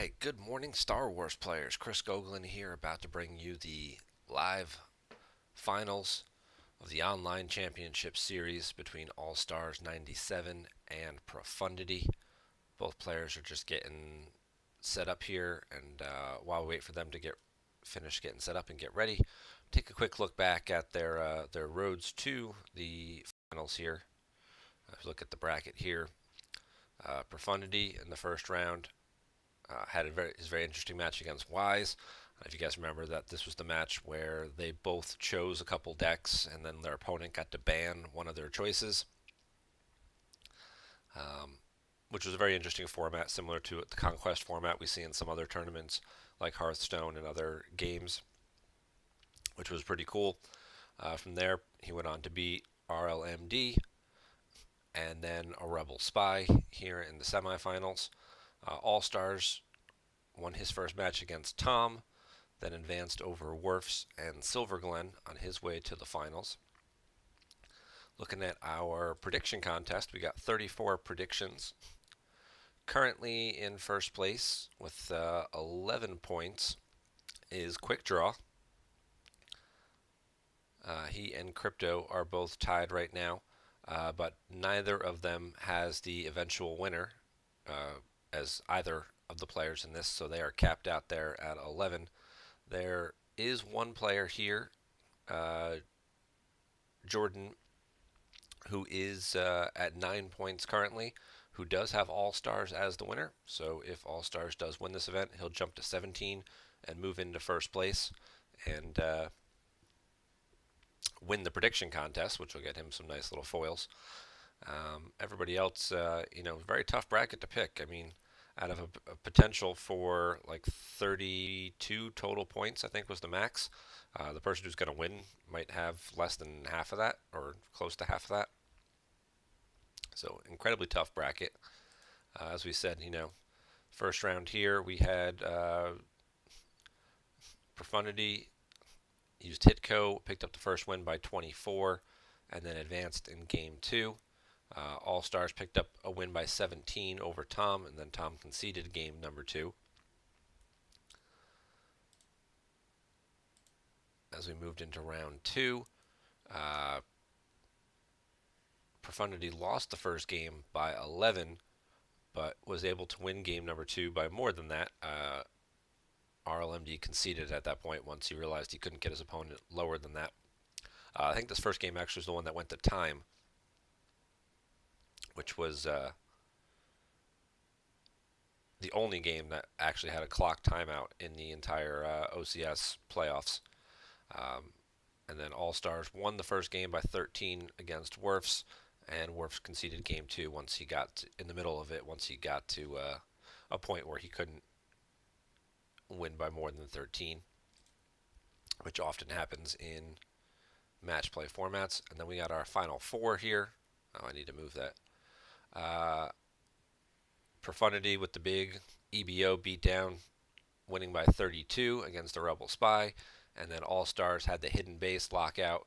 right, good morning, Star Wars players. Chris Goglin here, about to bring you the live finals of the online championship series between Allstars97 and Profundity. Both players are just getting set up here, and while we wait for them to get finished getting set up and get ready, take a quick look back at their roads to the finals here. If you look at the bracket here, Profundity in the first round had his very interesting match against Wise. If you guys remember that this was the match where they both chose a couple decks and then their opponent got to ban one of their choices, which was a very interesting format, similar to the Conquest format we see in some other tournaments like Hearthstone and other games, which was pretty cool. From there, he went on to beat RLMD and then a Rebel Spy here in the semifinals. All Stars won his first match against Tom, then advanced over Werfs and Silverglen on his way to the finals. Looking at our prediction contest, we got 34 predictions. Currently in first place with 11 points is Quick Draw. He and Crypto are both tied right now, but neither of them has the eventual winner as either of the players in this, so they are capped out there at 11. There is one player here, Jordan, who is at 9 points currently, who does have All Stars as the winner. So if All Stars does win this event, he'll jump to 17 and move into first place and win the prediction contest, which will get him some nice little foils. Everybody else, very tough bracket to pick. I mean, out of a potential for like 32 total points, I think was the max. The person who's going to win might have less than half of that or close to half of that. So incredibly tough bracket. As we said, first round here we had Profundity used Hitco, picked up the first win by 24, and then advanced in game two. All Stars picked up a win by 17 over Tom, and then Tom conceded game number two. As we moved into round two, Profundity lost the first game by 11, but was able to win game number two by more than that. RLMD conceded at that point once he realized he couldn't get his opponent lower than that. I think this first game actually was the one that went to time, which was the only game that actually had a clock timeout in the entire OCS playoffs. And then All Stars won the first game by 13 against Werfs, and Werfs conceded game two once he got in the middle of it, once he got to a point where he couldn't win by more than 13, which often happens in match play formats. And then we got our final four here. Oh, I need to move that. Profundity with the big EBO beatdown, winning by 32 against the Rebel Spy. And then All Stars had the hidden base lockout,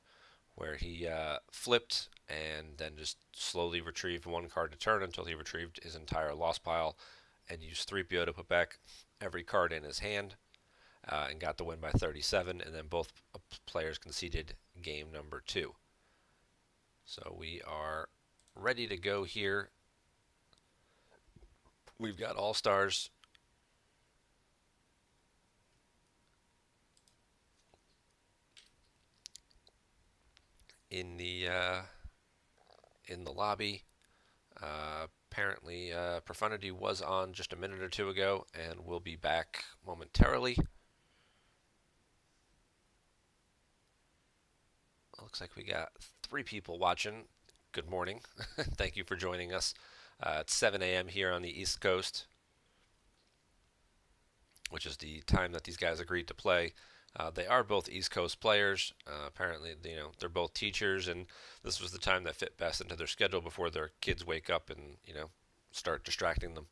where he flipped and then just slowly retrieved one card to turn until he retrieved his entire lost pile and used 3PO to put back every card in his hand and got the win by 37. And then both players conceded game number two. So we are ready to go here. We've got All Stars in the lobby. Apparently, Profundity was on just a minute or two ago and will be back momentarily. Looks like we got 3 people watching. Good morning. Thank you for joining us. It's 7 a.m. here on the East Coast, which is the time that these guys agreed to play. They are both East Coast players. Apparently, they're both teachers, and this was the time that fit best into their schedule before their kids wake up and, start distracting them.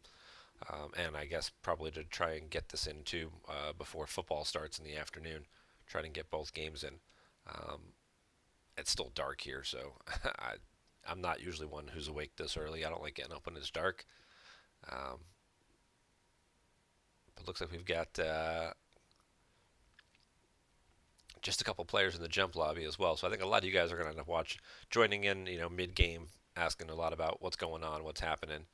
And I guess probably to try and get this in too before football starts in the afternoon, try to get both games in. It's still dark here, so I'm not usually one who's awake this early. I don't like getting up when it's dark. But looks like we've got just a couple players in the jump lobby as well. So I think a lot of you guys are going to end up joining in, mid-game, asking a lot about what's going on, what's happening.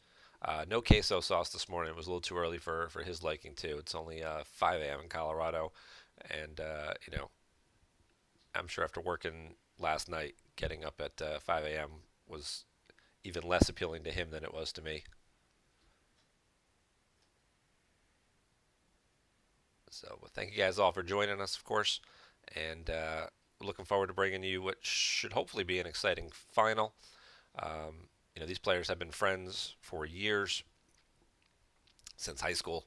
No queso sauce this morning. It was a little too early for his liking too. It's only 5 a.m. in Colorado, and I'm sure after working last night, getting up at 5 a.m. was even less appealing to him than it was to me. So, well, thank you guys all for joining us, of course, and looking forward to bringing you what should hopefully be an exciting final. These players have been friends for years, since high school.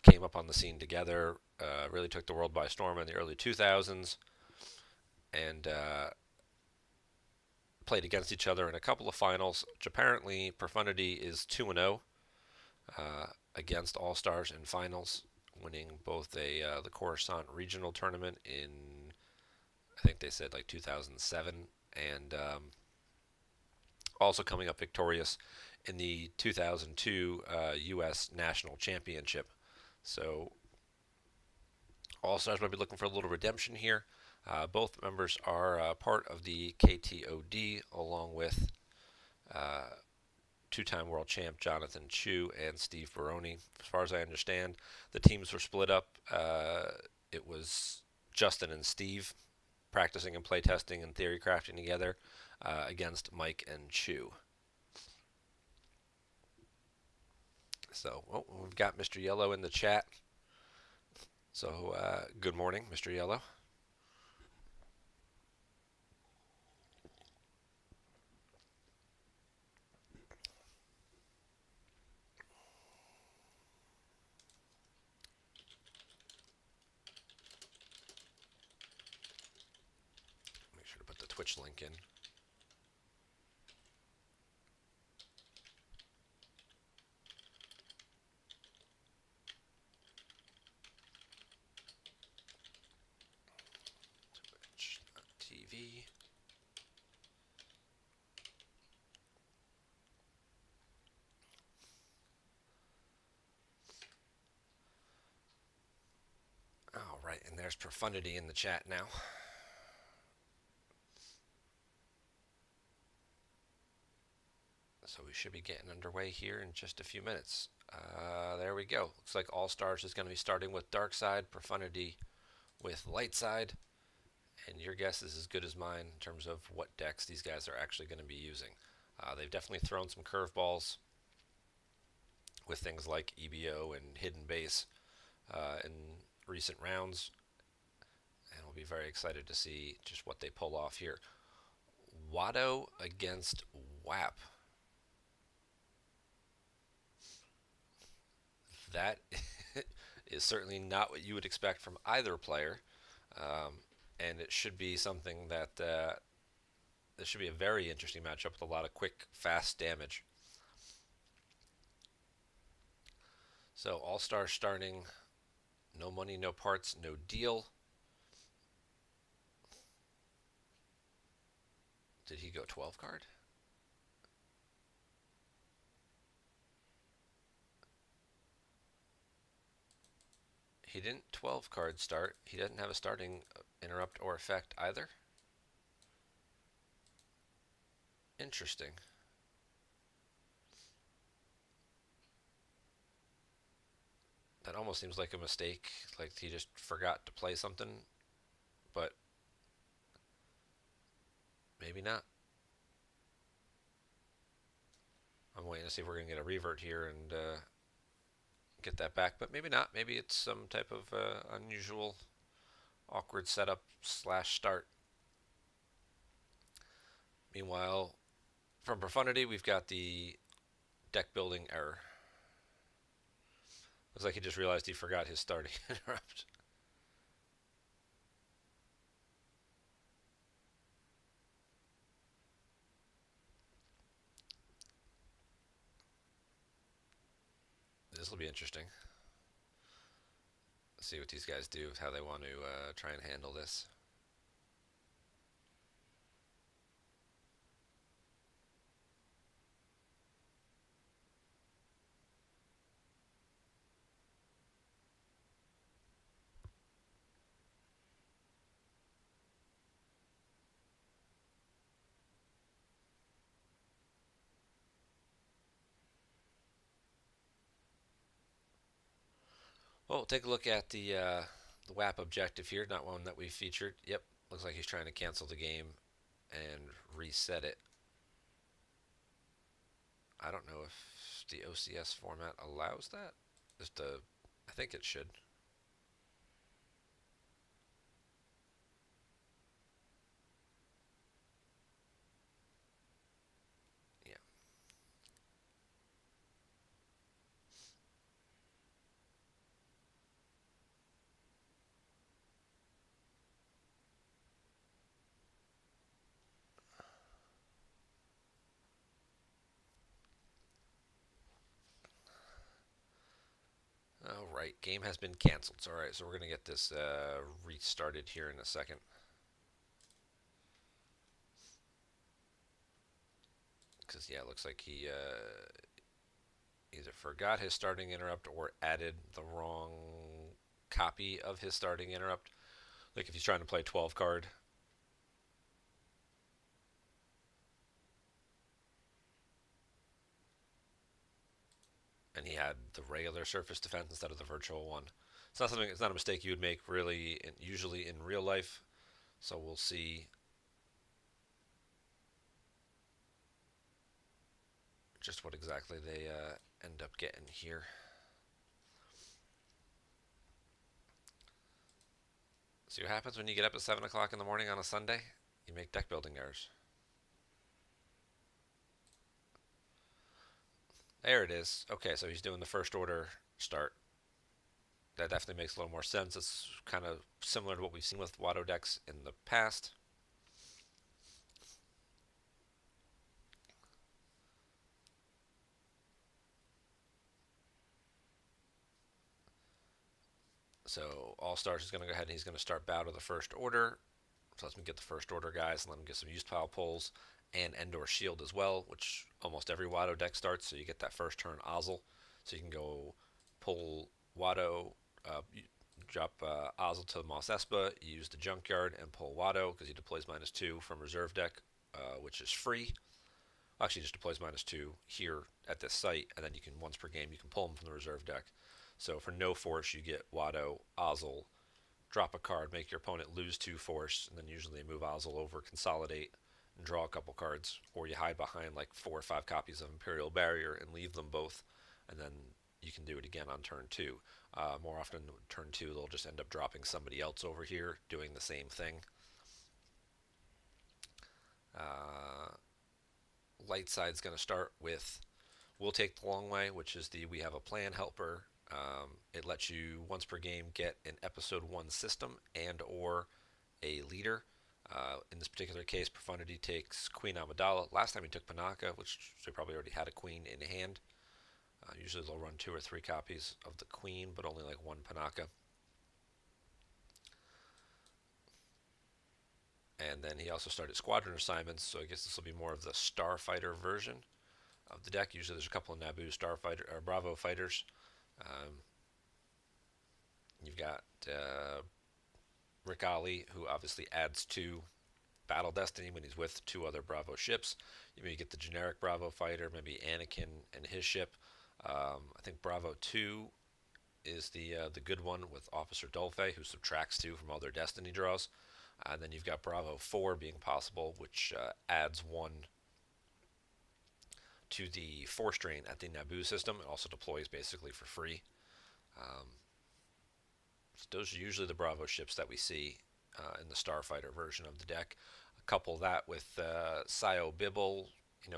Came up on the scene together, really took the world by storm in the early 2000s, and played against each other in a couple of finals, which apparently Profundity is 2-0 against All-Stars in finals, winning both the Coruscant regional tournament in, I think they said like 2007, and also coming up victorious in the 2002 U.S. National Championship. So All-Stars might be looking for a little redemption here. Both members are part of the KTOD, along with two-time world champ Jonathan Chu and Steve Baroni. As far as I understand, the teams were split up. It was Justin and Steve practicing and playtesting and theory crafting together against Mike and Chu. So, we've got Mr. Yellow in the chat. So, good morning, Mr. Yellow. Make sure to put the Twitch link in. TV. All right, and there's Profundity in the chat now. So we should be getting underway here in just a few minutes. There we go. Looks like All-Stars is going to be starting with Dark Side, Profundity with Light Side, and your guess is as good as mine in terms of what decks these guys are actually going to be using. They've definitely thrown some curveballs with things like EBO and Hidden Base in recent rounds, and we'll be very excited to see just what they pull off here. Watto against WHAP. That is certainly not what you would expect from either player, and it should be something that this should be a very interesting matchup with a lot of quick, fast damage. So All-Star starting, no money, no parts, no deal. Did he go 12 card? He didn't 12 card start. He doesn't have a starting interrupt or effect either. Interesting. That almost seems like a mistake, like he just forgot to play something, but maybe not. I'm waiting to see if we're going to get a revert here and get that back, but maybe not. Maybe it's some type of unusual, awkward setup / start. Meanwhile, from Profundity, we've got the deck building error. Looks like he just realized he forgot his starting interrupt. This will be interesting. Let's see what these guys do, how they want to try and handle this. Well, take a look at the WHAP objective here, not one that we featured. Yep, looks like he's trying to cancel the game and reset it. I don't know if the OCS format allows that. Just I think it should. Yeah. All right, game has been canceled. All right, so we're gonna get this restarted here in a second. Because yeah, it looks like he either forgot his starting interrupt or added the wrong copy of his starting interrupt. Like if he's trying to play 12 card, and he had the regular surface defense instead of the virtual one. It's not something. It's not a mistake you would make really, usually in real life. So we'll see just what exactly they end up getting here. See what happens when you get up at 7 o'clock in the morning on a Sunday? You make deck building errors. There it is. Okay, so he's doing the first order start. That definitely makes a little more sense. It's kind of similar to what we've seen with Watto decks in the past. So Allstarz is going to go ahead and he's going to start battle the first order. So let me get the first order guys and let him get some use pile pulls and Endor Shield as well, which almost every Watto deck starts. So you get that first turn Ozzel. So you can go pull Watto, drop Ozzel to Moss Espa, use the Junkyard and pull Watto because he deploys -2 from reserve deck, which is free. Actually, just deploys -2 here at this site, and then you can once per game you can pull them from the reserve deck. So for no force, you get Watto, Ozzel, drop a card, make your opponent lose 2 force, and then usually they move Ozzel over, consolidate, and draw a couple cards, or you hide behind like 4 or 5 copies of Imperial Barrier and leave them both, and then you can do it again on turn 2. More often, turn 2, they'll just end up dropping somebody else over here doing the same thing. Uh, light side's going to start with We'll Take the Long Way, which is the We Have a Plan helper. It lets you once per game get an episode 1 system and or a leader. In this particular case, Profundity takes Queen Amidala. Last time he took Panaka, which they probably already had a queen in hand. Usually they'll run 2 or 3 copies of the queen, but only like 1 Panaka. And then he also started Squadron Assignments, so I guess this will be more of the Starfighter version of the deck. Usually there's a couple of Naboo Starfighter or Bravo fighters. Um, you've got Rick Ali, who obviously adds to Battle Destiny when he's with 2 other Bravo ships. You maybe get the generic Bravo fighter, maybe Anakin and his ship. I think Bravo 2 is the good one with Officer Dolphy, who subtracts 2 from all their Destiny draws. And then you've got Bravo 4 being possible, which adds 1 to the force drain at the Naboo system. It also deploys basically for free. Um, so those are usually the Bravo ships that we see in the Starfighter version of the deck. Couple that with Sio Bibble,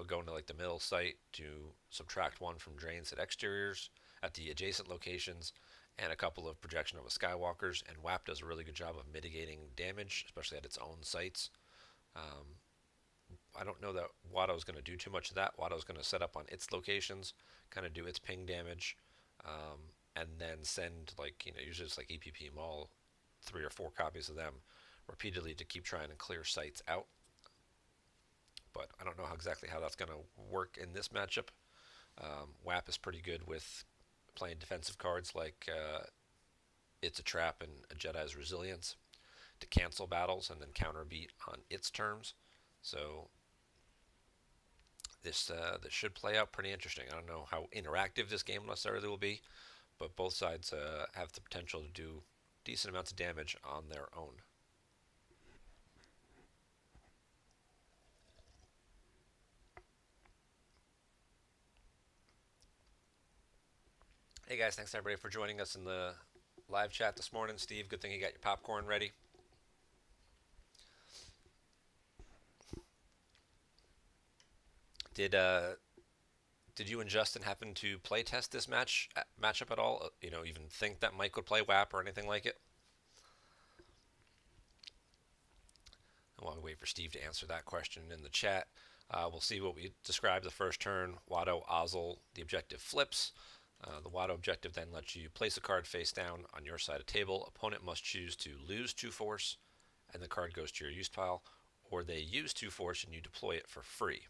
going to like the middle site to subtract 1 from drains at exteriors at the adjacent locations, and a couple of Projection Nova Skywalkers. And WHAP does a really good job of mitigating damage, especially at its own sites. I don't know that Watto's going to do too much of that. Watto's going to set up on its locations, kind of do its ping damage, and then send usually it's like EPP Maul, 3 or 4 copies of them repeatedly to keep trying to clear sites out. But I don't know exactly how that's going to work in this matchup. WHAP is pretty good with playing defensive cards like It's a Trap and a Jedi's Resilience to cancel battles and then counterbeat on its terms. So this should play out pretty interesting. I don't know how interactive this game necessarily will be, but both sides have the potential to do decent amounts of damage on their own. Hey guys, thanks everybody for joining us in the live chat this morning. Steve, good thing you got your popcorn ready. Did did you and Justin happen to play test this matchup at all? Even think that Mike would play WHAP or anything like it? While we wait for Steve to answer that question in the chat, we'll see what we described the first turn. Watto, Ozzel, the objective flips. The Watto objective then lets you place a card face down on your side of table. Opponent must choose to lose 2 force, and the card goes to your use pile, or they use 2 force and you deploy it for free.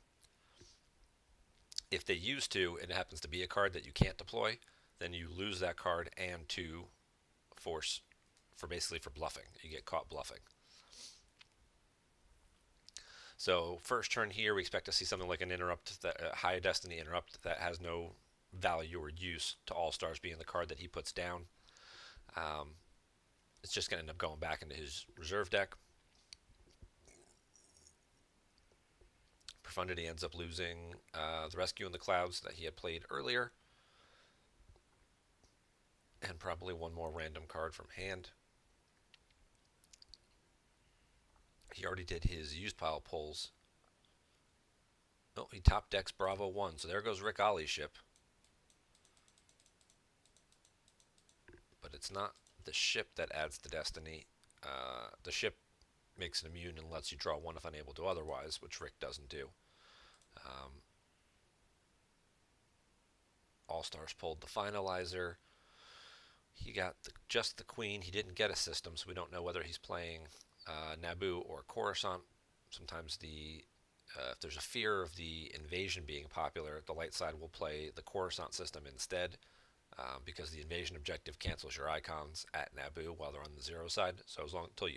If they use 2 and it happens to be a card that you can't deploy, then you lose that card and 2 force for bluffing. You get caught bluffing. So first turn here, we expect to see something like an interrupt, a high destiny interrupt that has no value or use to Allstars being the card that he puts down. It's just going to end up going back into his reserve deck. Profundity ends up losing the Rescue in the Clouds that he had played earlier, and probably one more random card from hand. He already did his use pile pulls. Oh, he top decks Bravo 1, so there goes Rick Ollie's ship. But it's not the ship that adds the destiny. The ship makes it immune and lets you draw 1 if unable to otherwise, which Rick doesn't do. Allstars pulled the finalizer. He got just the queen. He didn't get a system, so we don't know whether he's playing Naboo or Coruscant. Sometimes if there's a fear of the invasion being popular, the light side will play the Coruscant system instead, because the invasion objective cancels your icons at Naboo while they're on the 0 side. So until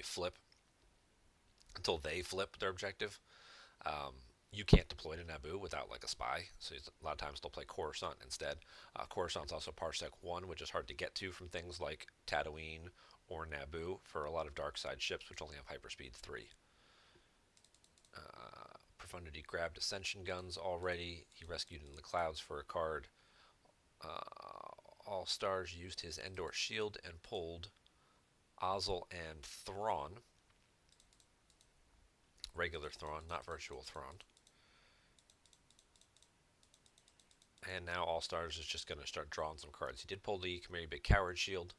they flip their objective, you can't deploy to Naboo without like a spy. So a lot of times they'll play Coruscant instead. Coruscant's also Parsec 1, which is hard to get to from things like Tatooine or Naboo for a lot of dark side ships, which only have hyperspeed 3. Profundity grabbed Ascension Guns already. He rescued in the Clouds for a card. Allstars used his Endor Shield and pulled Ozzel and Thrawn. Regular Thrawn, not virtual Thrawn. And now Allstars is just going to start drawing some cards. He did pull the Khmer Big Coward Shield.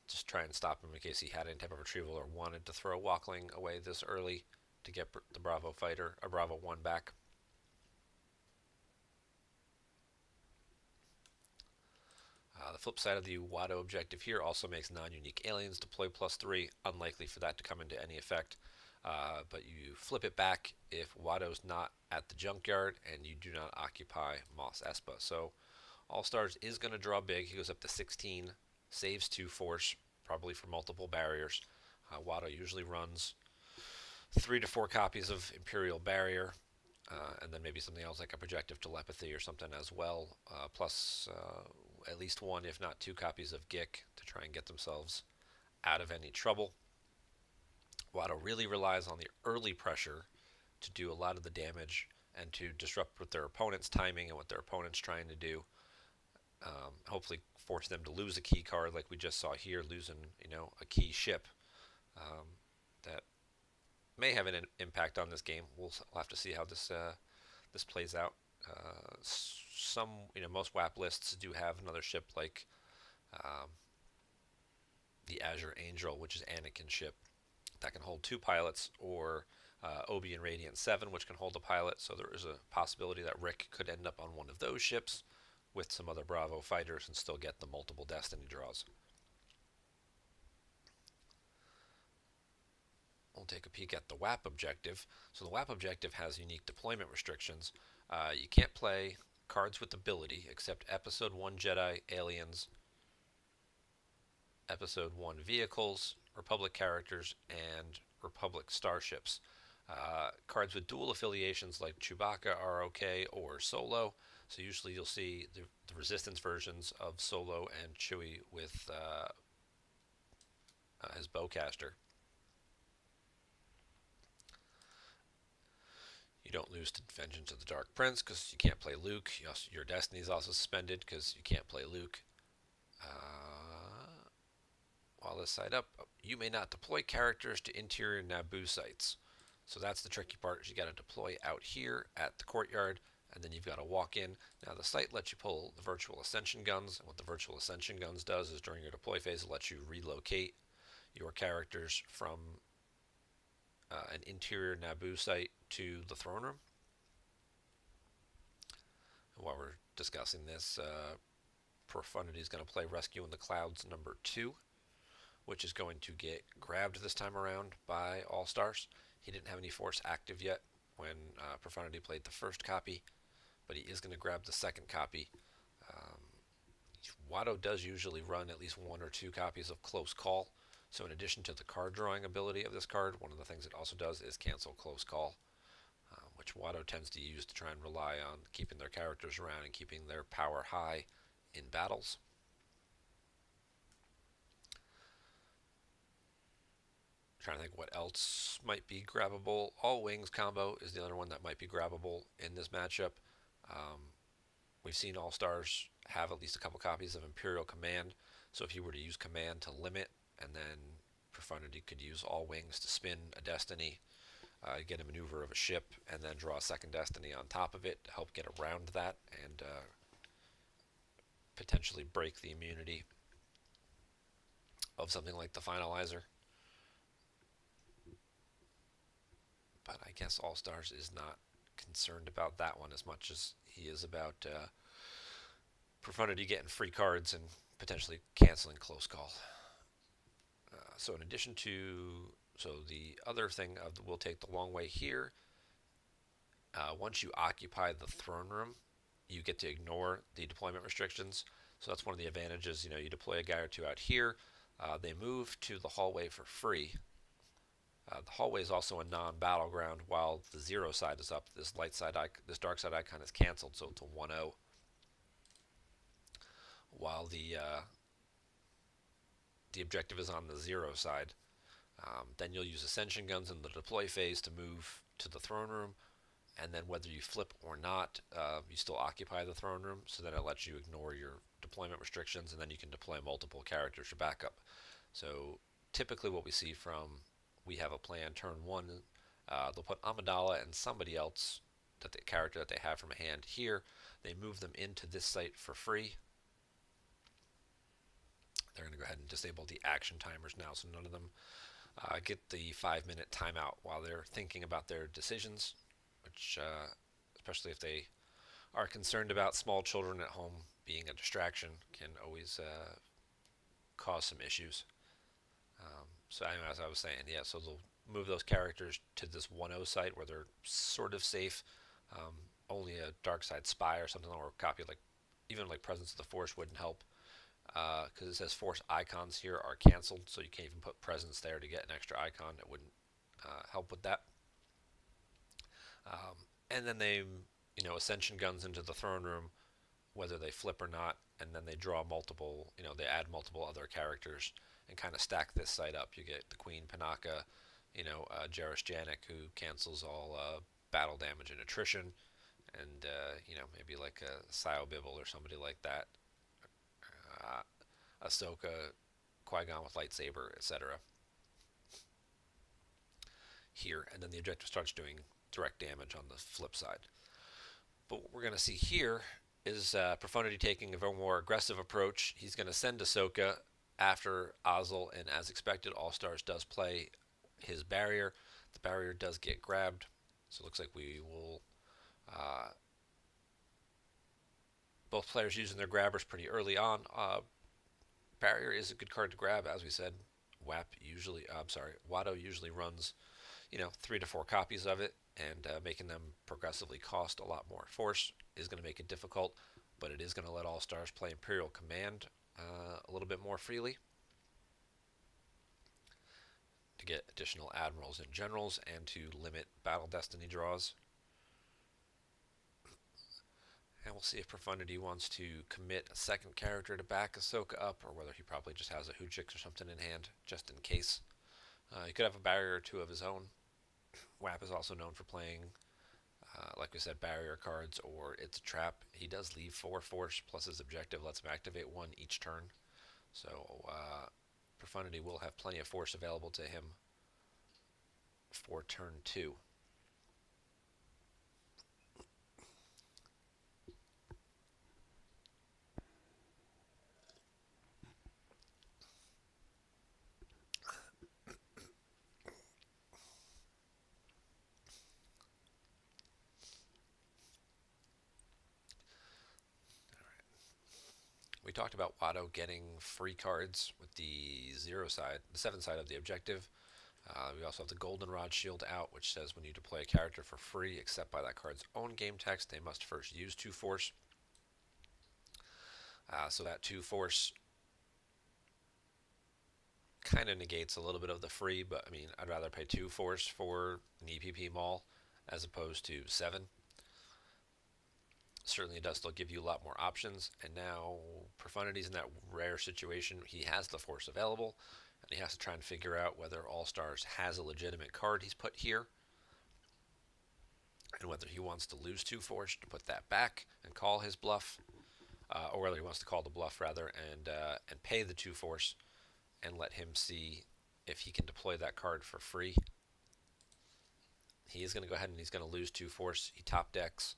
Just try and stop him in case he had any type of retrieval or wanted to throw Walkling away this early to get the Bravo fighter, or Bravo 1 back. The flip side of the Watto objective here also makes non-unique aliens deploy +3. Unlikely for that to come into any effect. But you flip it back if Watto's not at the junkyard and you do not occupy Mos Espa. So Allstars is going to draw big. He goes up to 16, saves 2 force, probably for multiple barriers. Watto usually runs 3 to 4 copies of Imperial Barrier, and then maybe something else like a Projective Telepathy or something as well, plus at least 1, if not 2 copies of GIC to try and get themselves out of any trouble. Watto really relies on the early pressure to do a lot of the damage and to disrupt with their opponent's timing and what their opponent's trying to do. Hopefully force them to lose a key card like we just saw here, losing a key ship that may have an impact on this game. We'll have to see how this plays out. Most WHAP lists do have another ship like the Azure Angel, which is Anakin's ship, that can hold 2 pilots, or Obi and Radiant 7, which can hold a pilot. So there is a possibility that Rick could end up on one of those ships with some other Bravo fighters and still get the multiple destiny draws. We'll take a peek at the WHAP objective. So the WHAP objective has unique deployment restrictions. You can't play cards with ability except Episode 1 Jedi, Aliens, Episode 1 Vehicles, Republic characters, and Republic starships. Cards with dual affiliations like Chewbacca are okay, or Solo. So usually you'll see the resistance versions of Solo and Chewie with his bowcaster. You don't lose to Vengeance of the Dark Prince because you can't play Luke. Your Destiny is also suspended because you can't play Luke. While this side up, you may not deploy characters to interior Naboo sites. So that's the tricky part, is you got to deploy out here at the courtyard, and then you've got to walk in. Now the site lets you pull the virtual ascension guns, and what the virtual ascension guns does is during your deploy phase it lets you relocate your characters from an interior Naboo site to the throne room. And while we're discussing this, Profundity is going to play Rescue in the Clouds #2, which is going to get grabbed this time around by Allstarz. He didn't have any force active yet when Profundity played the first copy, but he is going to grab the second copy. Watto does usually run at least 1 or 2 copies of Close Call. So in addition to the card drawing ability of this card, one of the things it also does is cancel Close Call, which Watto tends to use to try and rely on keeping their characters around and keeping their power high in battles. Trying to think what else might be grabbable. All Wings combo is the other one that might be grabbable in this matchup. We've seen Allstars have at least a couple copies of Imperial Command, so if you were to use Command to limit, and then Profundity could use All Wings to spin a Destiny, get a maneuver of a ship, and then draw a second Destiny on top of it to help get around that and potentially break the immunity of something like the Finalizer. But I guess Allstars is not concerned about that one as much as he is about Profundity getting free cards and potentially canceling Close Call. So in addition to, the other thing of we'll take the long way here. Once you occupy the throne room, you get to ignore the deployment restrictions. So that's one of the advantages. You deploy a guy or two out here. They move to the hallway for free. The hallway is also a non-battleground, while the 0 side is up. This light side, this dark side icon is canceled, so it's a 1-0. While the objective is on the 0 side. Then you'll use Ascension Guns in the deploy phase to move to the throne room, and then whether you flip or not, you still occupy the throne room, so then it lets you ignore your deployment restrictions, and then you can deploy multiple characters for backup. So typically what we see from We Have a Plan turn 1, they'll put Amidala and somebody else, that the character that they have from a hand here, they move them into this site for free. They're going to go ahead and disable the action timers now, so none of them get the 5-minute timeout while they're thinking about their decisions, which, especially if they are concerned about small children at home being a distraction, can always cause some issues. So anyway, as I was saying, yeah, so they'll move those characters to this 1-0 site where they're sort of safe. Only a dark side spy or something, or a copy even like Presence of the Force wouldn't help. Because it says Force icons here are canceled, so you can't even put Presence there to get an extra icon. It wouldn't help with that. And then they, Ascension Guns into the throne room, whether they flip or not, and then they draw multiple, they add multiple other characters and kind of stack this site up. You get the Queen Panaka, Jarrus Janik, who cancels all battle damage and attrition, and maybe like a Sio Bibble or somebody like that. Ahsoka, Qui-Gon with lightsaber, etc. here, and then the objective starts doing direct damage on the flip side. But what we're going to see here is Profundity taking a very more aggressive approach. He's going to send Ahsoka after Ozzel, and as expected, Allstars does play his barrier. The barrier does get grabbed, so it looks like we will both players using their grabbers pretty early on. Barrier is a good card to grab, as we said. Watto usually runs, 3 to 4 copies of it, and making them progressively cost a lot more force is going to make it difficult, but it is going to let Allstars play Imperial Command a little bit more freely to get additional admirals and generals and to limit battle destiny draws. And we'll see if Profundity wants to commit a second character to back Ahsoka up, or whether he probably just has a Hoojix or something in hand, just in case. He could have a barrier or two of his own. WHAP is also known for playing, like we said, barrier cards, or it's a trap. He does leave 4 force, plus his objective lets him activate 1 each turn. So Profundity will have plenty of force available to him for turn 2. We talked about Watto getting free cards with the 0 side, the 7 side of the objective. We also have the Goldenrod shield out, which says when you deploy a character for free, except by that card's own game text, they must first use 2 force. So that 2 force kind of negates a little bit of the free, but I mean, I'd rather pay 2 force for an EPP Maul as opposed to 7. Certainly it does still give you a lot more options, and now Profundity's in that rare situation. He has the force available, and he has to try and figure out whether Allstars has a legitimate card he's put here, and whether he wants to lose 2 force to put that back and call his bluff, or whether he wants to call the bluff rather and pay the 2 force and let him see if he can deploy that card for free. He is going to go ahead and he's going to lose 2 force. He top decks.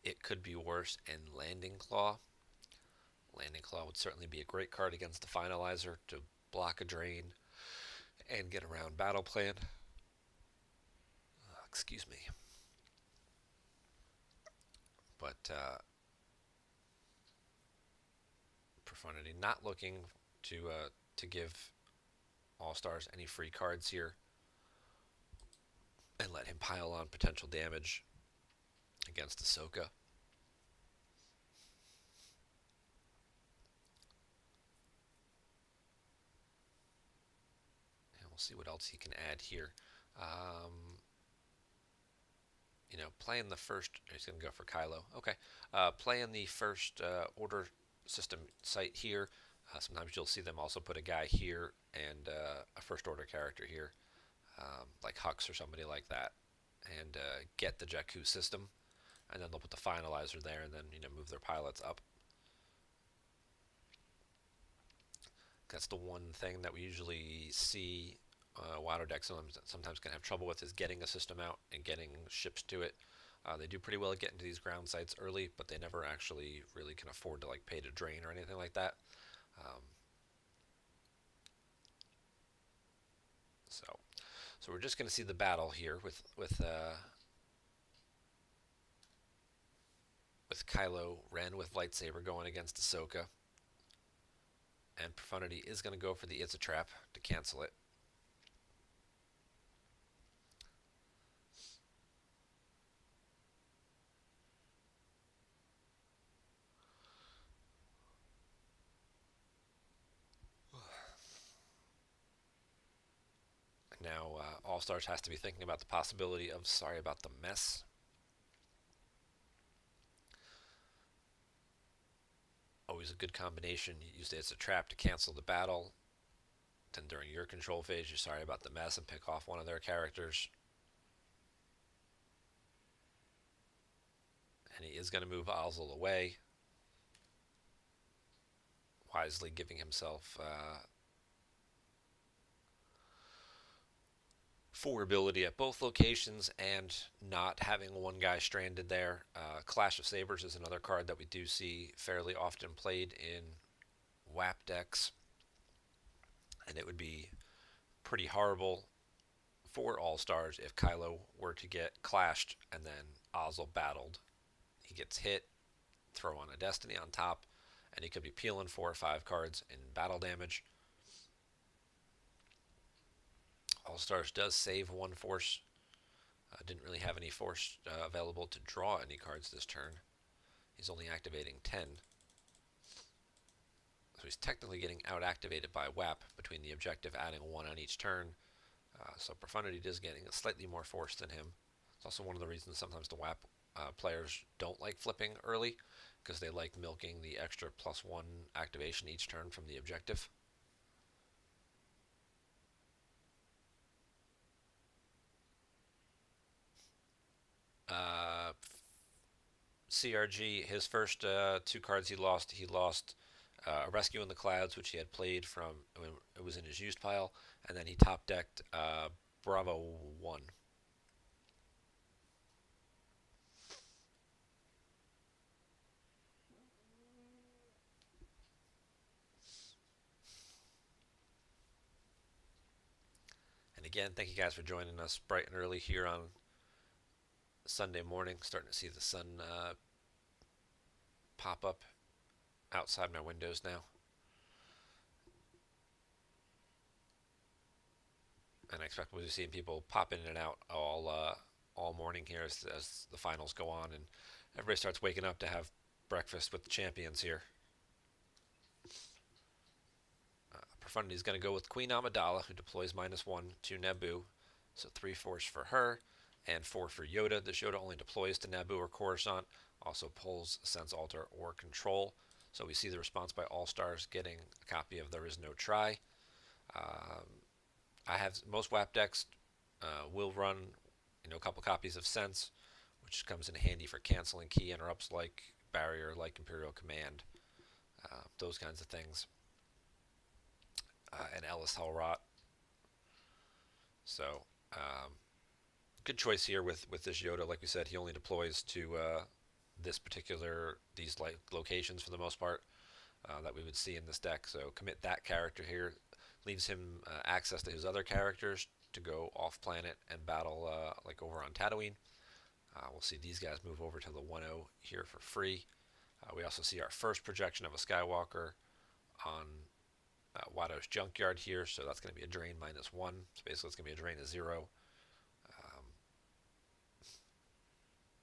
It could be worse, and Landing Claw. Landing Claw would certainly be a great card against the Finalizer to block a drain and get around Battle Plan. Excuse me. But Profundity not looking to give Allstars any free cards here and let him pile on potential damage against Ahsoka. And we'll see what else he can add here. Playing the first, he's going to go for Kylo. Okay. Playing the first order system site here. Sometimes you'll see them also put a guy here and a first order character here, like Hux or somebody like that, and get the Jakku system. And then they'll put the Finalizer there and then move their pilots up. That's the one thing that we usually see Watto decks sometimes can have trouble with, is getting a system out and getting ships to it. They do pretty well at getting to these ground sites early, but they never actually really can afford to pay to drain or anything like that. So we're just going to see the battle here with Kylo Ren with lightsaber going against Ahsoka, and Profundity is going to go for the It's a Trap to cancel it. Now, Allstars has to be thinking about the possibility of sorry about the mess. Always a good combination. You use it as a trap to cancel the battle. Then during your control phase, you're sorry about the mess and pick off one of their characters. And he is going to move Ozzel away, wisely giving himself 4 ability at both locations and not having one guy stranded there. Clash of Sabers is another card that we do see fairly often played in WHAP decks, and it would be pretty horrible for Allstars if Kylo were to get clashed and then Ozzel battled. He gets hit, throw on a Destiny on top, and he could be peeling 4 or 5 cards in battle damage. Allstars does save 1 force. Didn't really have any force available to draw any cards this turn. He's only activating 10. So he's technically getting out-activated by WHAP between the objective adding 1 on each turn. So Profundity is getting slightly more force than him. It's also one of the reasons sometimes the WHAP players don't like flipping early because they like milking the extra +1 activation each turn from the objective. Uh, CRG, his first 2 cards he lost a Rescue in the Clouds, which he had played from when it was in his used pile, and then he top decked Bravo 1. And again, thank you guys for joining us bright and early here on Sunday morning. Starting to see the sun pop up outside my windows now. And I expect we'll be seeing people pop in and out all morning here as the finals go on and everybody starts waking up to have breakfast with the champions here. Profundity is going to go with Queen Amidala, who deploys -1 to Naboo. So 3 force for her, and 4 for Yoda. This Yoda only deploys to Naboo or Coruscant, also pulls Sense Alter or Control. So we see the response by Allstars getting a copy of There Is No Try. I have most WHAP decks will run a couple copies of Sense, which comes in handy for canceling key interrupts like Barrier, like Imperial Command, those kinds of things. And Ellis Hellrot. So good choice here with this Yoda. Like we said, he only deploys to these locations for the most part that we would see in this deck. So commit that character here, leaves him access to his other characters to go off planet and battle like over on Tatooine. We'll see these guys move over to the 1-0 here for free. We also see our first projection of a Skywalker on Watto's Junkyard here, so that's going to be a drain -1. So basically, it's going to be a drain of 0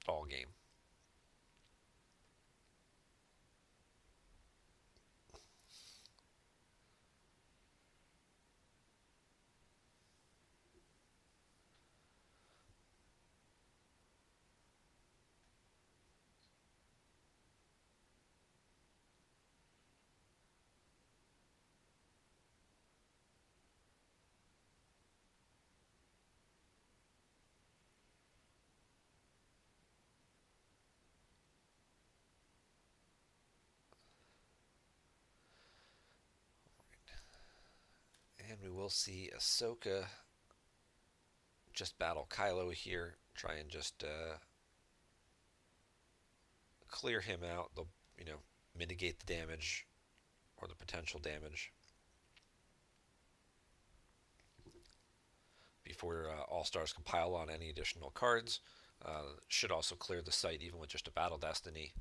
all game. And we will see Ahsoka just battle Kylo here, try and just clear him out. They'll, mitigate the damage or the potential damage before All-Stars compile on any additional cards. Should also clear the site even with just a Battle Destiny,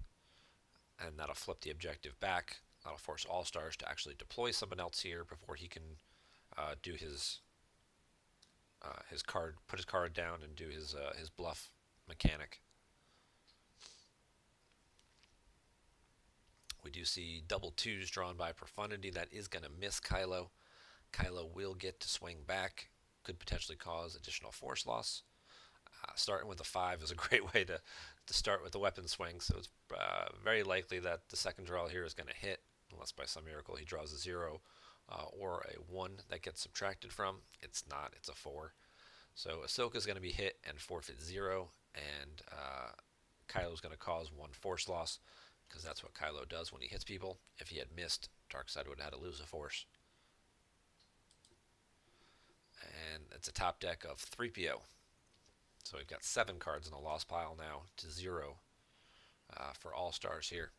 and that'll flip the objective back. That'll force All-Stars to actually deploy someone else here before he can do his card, put his card down and do his bluff mechanic. We do see double 2s drawn by Profundity. That is going to miss Kylo. Kylo will get to swing back. Could potentially cause additional force loss. Starting with a 5 is a great way to start with the weapon swing. So it's very likely that the second draw here is going to hit, unless by some miracle he draws a 0 or a 1 that gets subtracted from. It's not. It's a 4. So Ahsoka is going to be hit and forfeit 0, and Kylo is going to cause 1 force loss, because that's what Kylo does when he hits people. If he had missed, Darkseid would have had to lose a force. And it's a top deck of 3PO. So we've got 7 cards in the lost pile now to 0 for All-Stars here.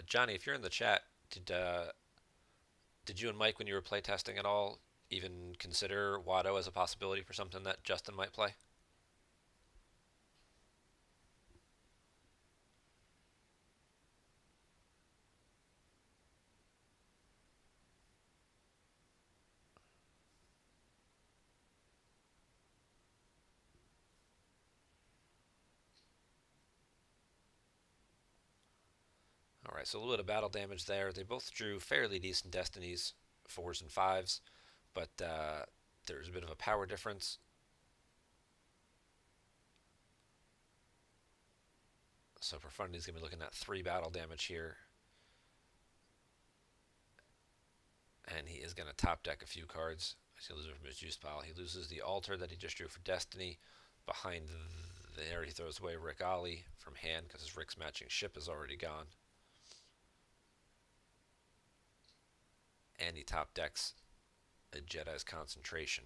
Johnny, if you're in the chat, did you and Mike, when you were playtesting at all, even consider Watto as a possibility for something that Justin might play? Alright, so a little bit of battle damage there. They both drew fairly decent destinies, 4s and 5s, but there's a bit of a power difference. So Profundity's going to be looking at 3 battle damage here. And he is going to top deck a few cards. He'll lose it from his juice pile. He loses the altar that he just drew for Destiny. Behind there, he throws away Rick Ollie from hand because his Rick's matching ship is already gone. And he top decks a Jedi's Concentration.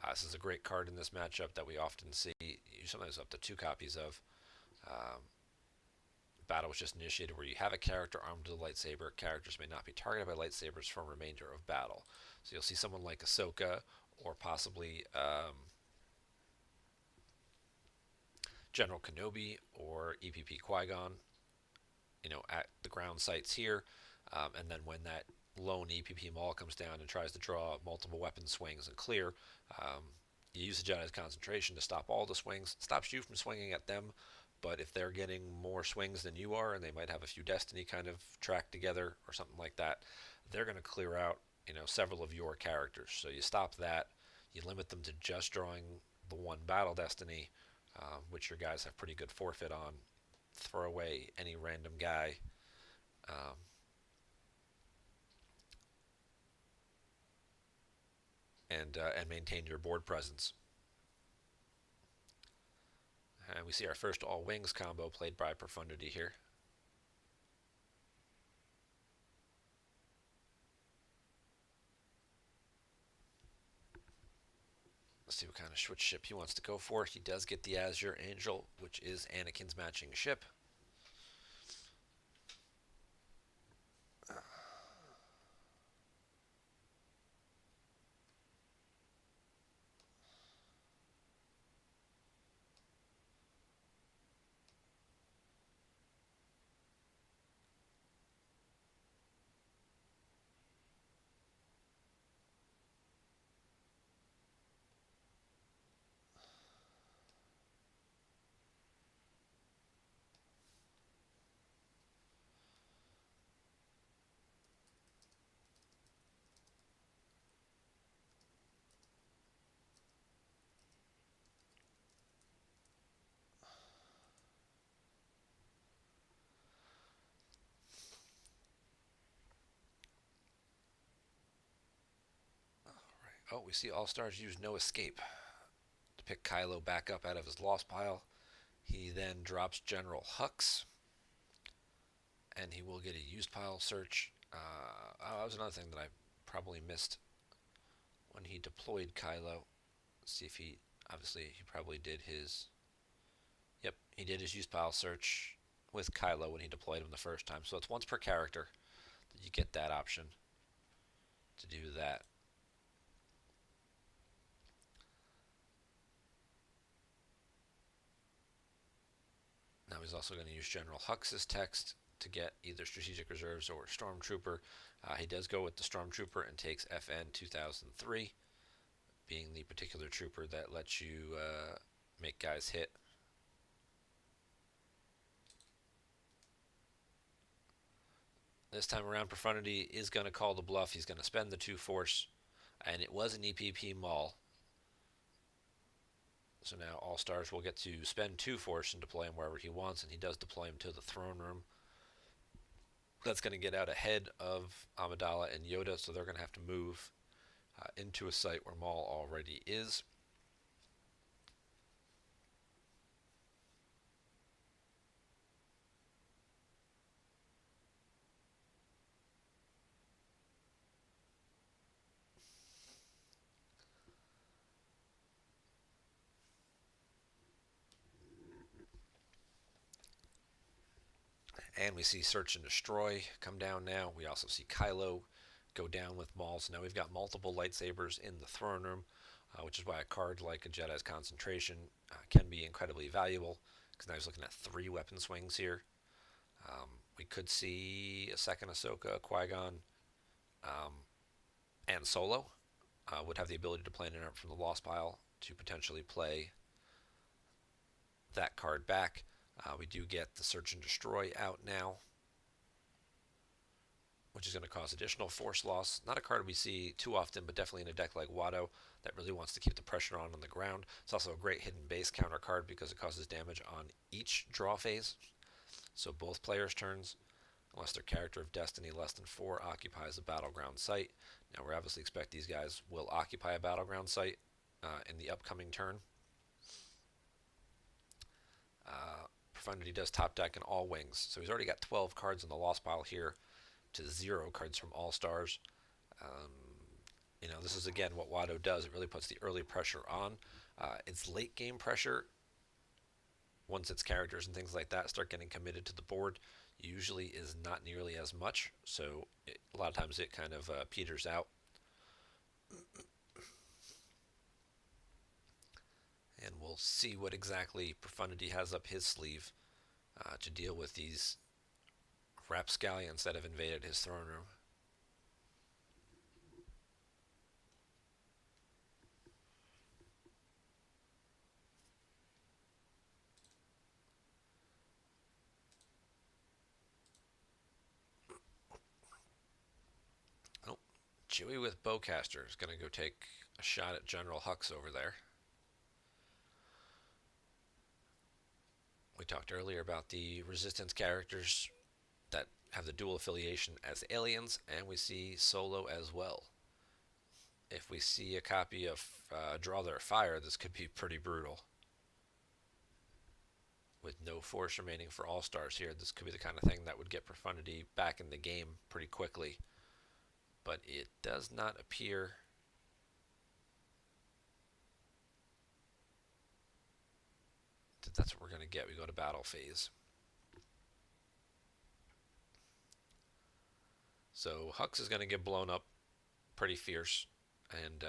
This is a great card in this matchup that we often see. You sometimes up to 2 copies of. Battle was just initiated where you have a character armed with a lightsaber. Characters may not be targeted by lightsabers for a remainder of battle. So you'll see someone like Ahsoka or possibly General Kenobi or EPP Qui-Gon, at the ground sites here. And then when that lone EPP Maul comes down and tries to draw multiple weapon swings and clear, you use the Jedi's Concentration to stop all the swings. It stops you from swinging at them, but if they're getting more swings than you are, and they might have a few Destiny kind of tracked together or something like that, they're going to clear out, several of your characters. So you stop that. You limit them to just drawing the 1 battle Destiny, which your guys have pretty good forfeit on. Throw away any random guy. And maintain your board presence. And we see our first all wings combo played by Profundity here. Let's see what kind of switch ship he wants to go for. He does get the Azure Angel, which is Anakin's matching ship. Oh, we see Allstars use No Escape to pick Kylo back up out of his lost pile. He then drops General Hux, and he will get a used pile search. That was another thing that I probably missed when he deployed Kylo. Let's see if he probably did his. Yep, he did his used pile search with Kylo when he deployed him the first time. So it's once per character that you get that option to do that. Now he's also going to use General Hux's text to get either Strategic Reserves or Stormtrooper. He does go with the Stormtrooper and takes FN 2003, being the particular trooper that lets you make guys hit. This time around, Profundity is going to call the bluff. He's going to spend the 2 force, and it was an EPP Maul. So now Allstars will get to spend 2 force and deploy him wherever he wants, and he does deploy him to the throne room. That's going to get out ahead of Amidala and Yoda, so they're going to have to move into a site where Maul already is. And we see Search and Destroy come down now. We also see Kylo go down with Maul. So now we've got multiple lightsabers in the throne room, which is why a card like a Jedi's Concentration can be incredibly valuable, because now he's looking at 3 weapon swings here. We could see a second Ahsoka, Qui-Gon, and Solo would have the ability to play an interrupt from the Lost Pile to potentially play that card back. We do get the Search and Destroy out now. which is going to cause additional force loss. Not a card we see too often, but definitely in a deck like Watto that really wants to keep the pressure on the ground. It's also a great hidden base counter card because it causes damage on each draw phase, so both players' turns, unless their character of destiny less than 4 occupies a battleground site. Now we obviously expect these guys will occupy a battleground site in the upcoming turn. Profundity does top deck in all wings, so he's already got 12 cards in the lost pile here to 0 cards from Allstars. Um, this is again what Watto does. It really puts the early pressure on. Its late game pressure, once its characters and things like that start getting committed to the board, usually is not nearly as much. So a lot of times it kind of peters out. And we'll see what exactly Profundity has up his sleeve to deal with these rapscallions that have invaded his throne room. Oh, Chewie with Bowcaster is going to go take a shot at General Hux over there. We talked earlier about the Resistance characters that have the dual affiliation as aliens, and we see Solo as well. If we see a copy of Draw Their Fire, this could be pretty brutal. With no force remaining for Allstars here, this could be the kind of thing that would get Profundity back in the game pretty quickly. But it does not appear that that's what we're going to get. We go to battle phase. So Hux is going to get blown up pretty fierce, and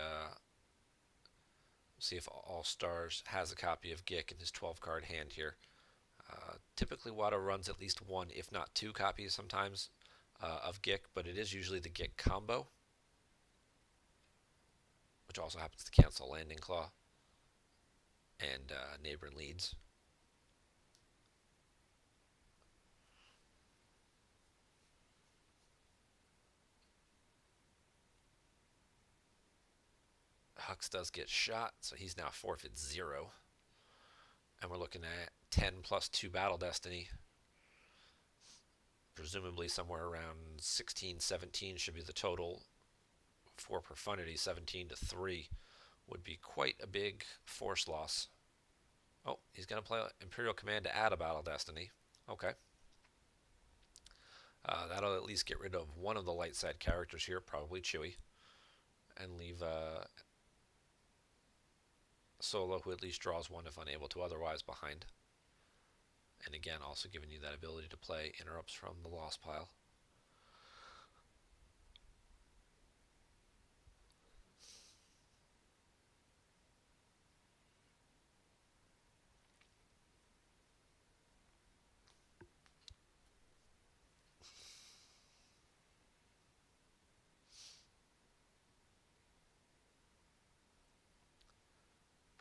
see if Allstars has a copy of Gick in his 12-card hand here. Typically, Watto runs at least 1, if not 2 copies sometimes of Gick, but it is usually the Gick combo, which also happens to cancel Landing Claw and Neighboring Leads. Hux does get shot, so he's now forfeit 0. And we're looking at 10 plus 2 Battle Destiny. Presumably somewhere around 16, 17 should be the total for Profundity. 17 to 3 would be quite a big force loss. Oh, he's going to play Imperial Command to add a Battle Destiny. Okay. That'll at least get rid of one of the light side characters here, probably Chewie, and leave Solo, who at least draws 1 if unable to otherwise, behind. And again, also giving you that ability to play interrupts from the lost pile.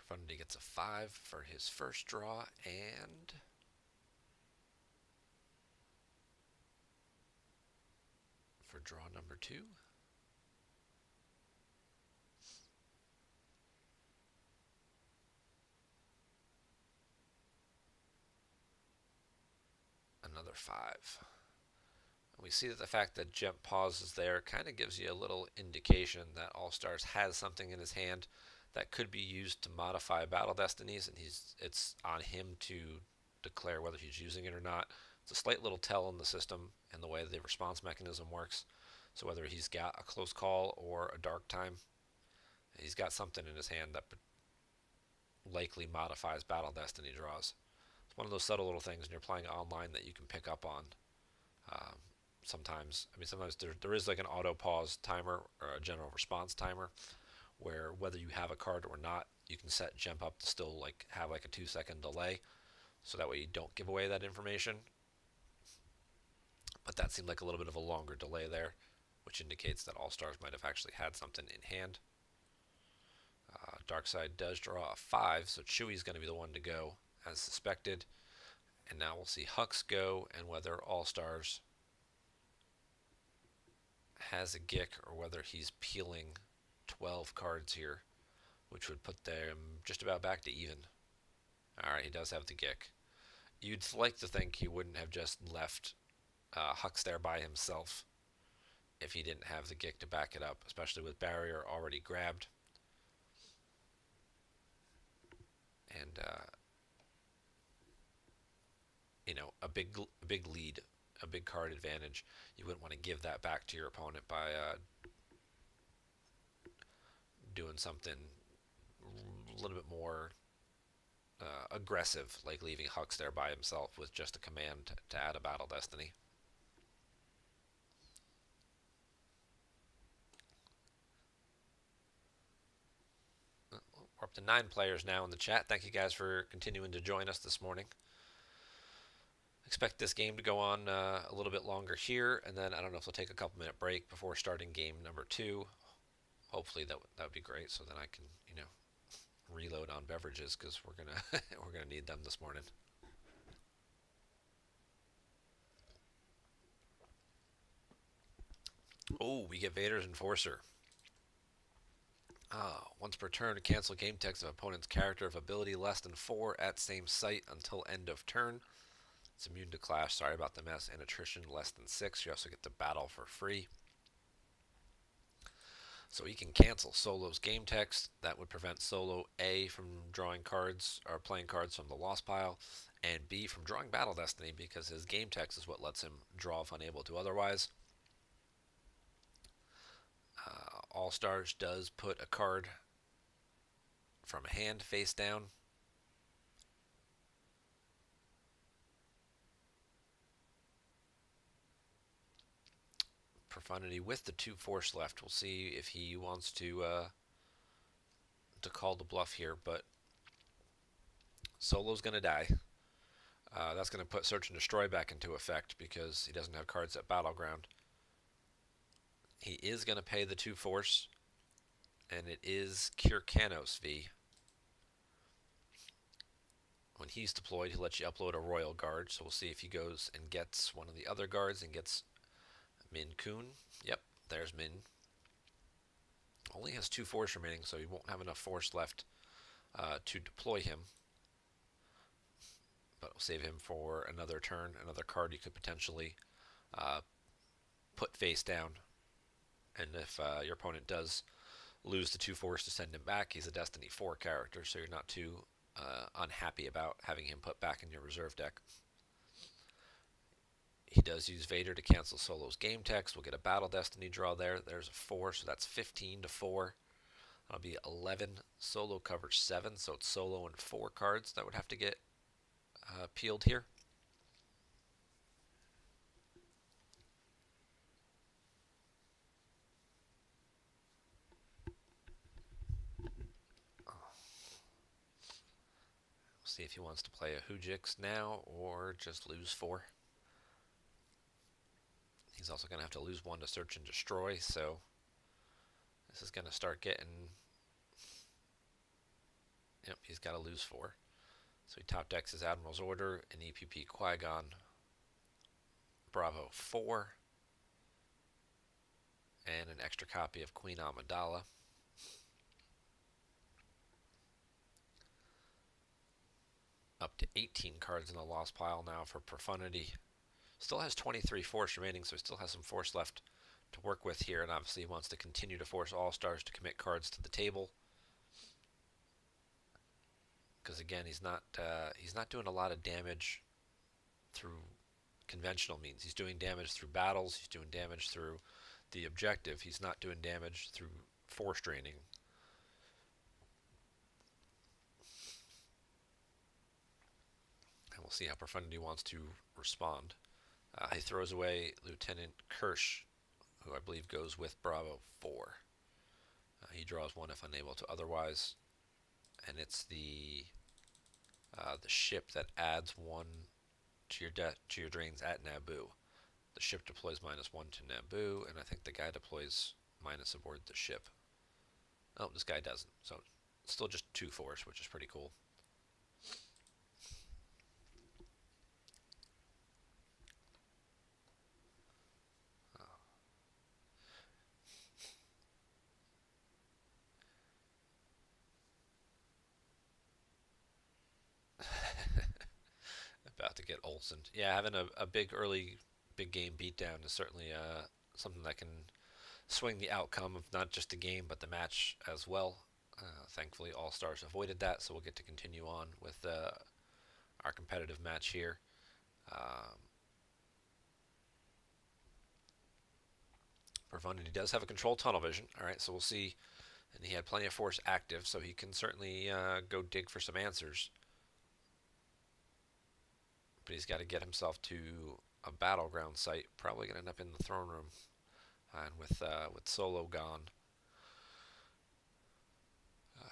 Profundity gets a 5 for his first draw, and for draw number 2, another 5. And we see that the fact that Jump Pause is there kind of gives you a little indication that Allstars has something in his hand that could be used to modify Battle Destinies, and it's on him to declare whether he's using it or not. It's a slight little tell in the system and the way the response mechanism works. So whether he's got a close call or a dark time, he's got something in his hand that likely modifies Battle Destiny draws. It's one of those subtle little things when you're playing online that you can pick up on. Sometimes there is like an auto pause timer or a general response timer, where whether you have a card or not, you can set Jump Up to still have a 2-second delay, so that way you don't give away that information. But that seemed like a little bit of a longer delay there, which indicates that Allstars might have actually had something in hand. Darkside does draw a 5, so Chewie's going to be the one to go, as suspected. And now we'll see Hux go, and whether Allstars has a Gick or whether he's peeling 12 cards here, which would put them just about back to even. Alright, he does have the Gick. You'd like to think he wouldn't have just left Hux there by himself if he didn't have the Gick to back it up, especially with Barrier already grabbed. And, a big lead, a big card advantage. You wouldn't want to give that back to your opponent by doing something a little bit more aggressive, like leaving Hux there by himself with just a command to add a Battle Destiny. We're up to 9 players now in the chat. Thank you guys for continuing to join us this morning. Expect this game to go on a little bit longer here, and then I don't know if we'll take a couple-minute break before starting game number 2. Hopefully that would be great, so then I can reload on beverages because we're gonna need them this morning. Oh, we get Vader's Enforcer. Once per turn, cancel game text of opponent's character of ability less than 4 at same site until end of turn. It's immune to clash, sorry about the mess, and attrition less than 6. You also get the battle for free. So he can cancel Solo's game text. That would prevent Solo A from drawing cards or playing cards from the lost pile, and B from drawing Battle Destiny because his game text is what lets him draw if unable to otherwise. Allstars does put a card from a hand face down. Profundity with the 2 force left. We'll see if he wants to call the bluff here, but Solo's going to die. That's going to put Search and Destroy back into effect because he doesn't have cards at Battleground. He is going to pay the 2 force, and it is Kirkanos V. When he's deployed, he'll let you upload a Royal Guard, so we'll see if he goes and gets one of the other guards and gets Min Kun. Yep, there's Min. Only has 2 force remaining, so he won't have enough force left to deploy him. But we'll save him for another turn, another card you could potentially put face down. And if your opponent does lose the 2 force to send him back, he's a Destiny 4 character, so you're not too unhappy about having him put back in your reserve deck. He does use Vader to cancel Solo's game text. We'll get a Battle Destiny draw there. There's a 4, so that's 15 to 4. That'll be 11. Solo covers 7, so it's Solo and 4 cards that would have to get peeled here. See if he wants to play a Hujix now or just lose 4. He's also going to have to lose 1 to Search and Destroy, so this is going to start getting... Yep, he's got to lose 4. So he top decks his Admiral's Order, an EPP Qui-Gon, Bravo 4, and an extra copy of Queen Amidala. Up to 18 cards in the lost pile now for Profundity. Still has 23 force remaining, so he still has some force left to work with here, and obviously he wants to continue to force All-Stars to commit cards to the table. Because again, he's not doing a lot of damage through conventional means. He's doing damage through battles, he's doing damage through the objective, he's not doing damage through force draining. And we'll see how Profundity wants to respond. He throws away Lieutenant Kirsch, who I believe goes with Bravo 4. He draws 1 if unable to otherwise, and it's the ship that adds 1 to your drains at Naboo. The ship deploys -1 to Naboo, and I think the guy deploys minus aboard the ship. Oh, this guy doesn't, so it's still just 2 force, which is pretty cool. 1000. Yeah, having a big early big game beatdown is certainly something that can swing the outcome of not just the game but the match as well. Thankfully, All Stars avoided that, so we'll get to continue on with our competitive match here. Um, Profundity does have a controlled tunnel vision. All right, so we'll see. And he had plenty of force active, so he can certainly go dig for some answers. But he's got to get himself to a battleground site. Probably going to end up in the throne room. And with Solo gone,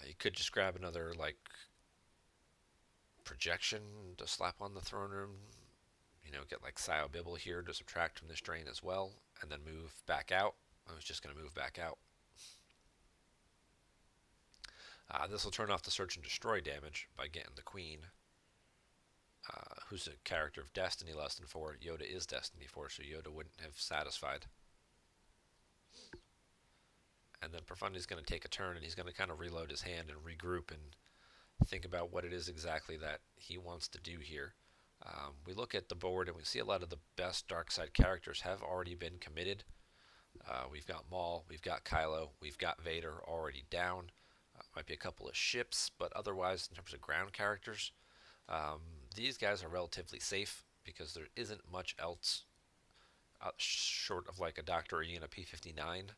he could just grab another like projection to slap on the throne room. Get like Sio Bibble here to subtract from this drain as well, and then move back out. I was just going to move back out. This will turn off the search and destroy damage by getting the queen, who's a character of Destiny less than 4. Yoda is Destiny 4, so Yoda wouldn't have satisfied. And then Profundity's going to take a turn, and he's going to kind of reload his hand and regroup and think about what it is exactly that he wants to do here. We look at the board and we see a lot of the best dark side characters have already been committed. We've got Maul, we've got Kylo, we've got Vader already down. Might be a couple of ships, but otherwise, in terms of ground characters, these guys are relatively safe because there isn't much else short of like a Dr. E and a P-59.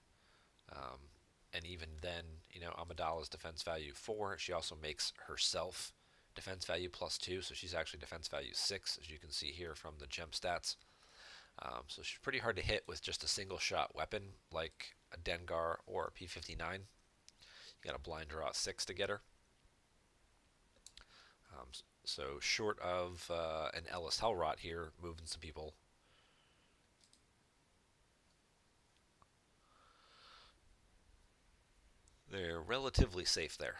And even then, Amidala's defense value 4. She also makes herself defense value +2, so she's actually defense value 6, as you can see here from the gem stats. So she's pretty hard to hit with just a single shot weapon like a Dengar or a P-59. You got to blind draw 6 to get her. So short of an Ellis Hellrot here, moving some people. They're relatively safe there.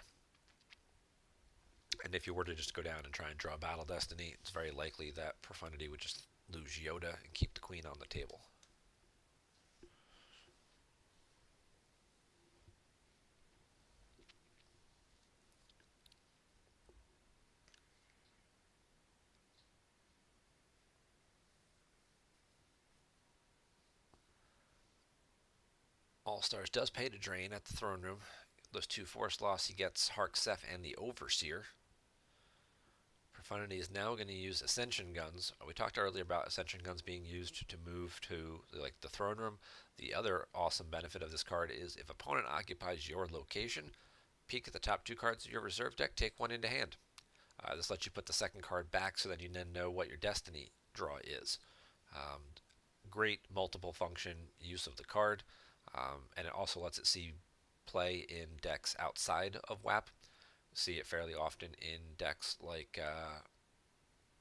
And if you were to just go down and try and draw Battle Destiny, it's very likely that Profundity would just lose Yoda and keep the queen on the table. All Stars does pay to drain at the throne room. Those 2 force loss, he gets Hark Seth and the Overseer. Profundity is now going to use Ascension Guns. We talked earlier about Ascension Guns being used to move to like the throne room. The other awesome benefit of this card is if opponent occupies your location, peek at the top 2 cards of your reserve deck, take 1 into hand. This lets you put the second card back so that you then know what your Destiny draw is. Great multiple function use of the card, and it also lets it see play in decks outside of WHAP. See it fairly often in decks like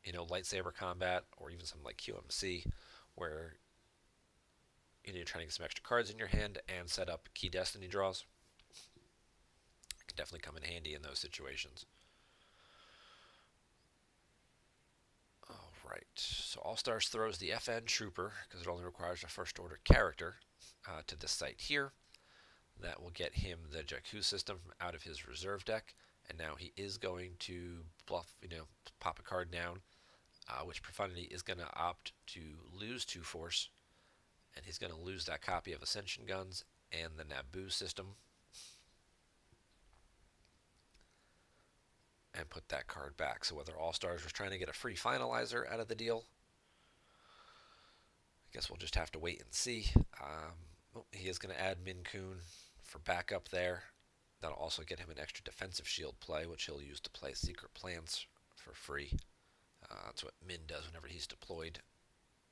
lightsaber combat or even something like QMC, where you're trying to get some extra cards in your hand and set up key Destiny draws. It can definitely come in handy in those situations. Alright, so All Stars throws the FN Trooper, because it only requires a first order character, to this site here. That will get him the Jakku system out of his reserve deck. And now he is going to bluff, pop a card down, which Profundity is going to opt to lose 2 force. And he's going to lose that copy of Ascension Guns and the Naboo system. And put that card back. So whether All Stars was trying to get a free finalizer out of the deal, I guess we'll just have to wait and see. He is going to add Min Kun for backup there. That'll also get him an extra defensive shield play, which he'll use to play Secret Plans for free. That's what Min does whenever he's deployed.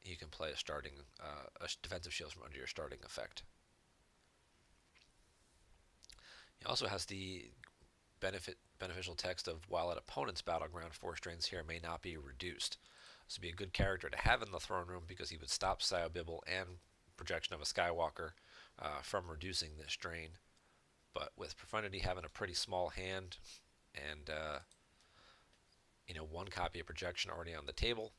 You can play a defensive shield from under your starting effect. He also has the beneficial text of while at opponent's battleground, force drains here may not be reduced. This would be a good character to have in the throne room because he would stop Sio Bibble and projection of a Skywalker from reducing this drain. But with Profundity having a pretty small hand and 1 copy of projection already on the table,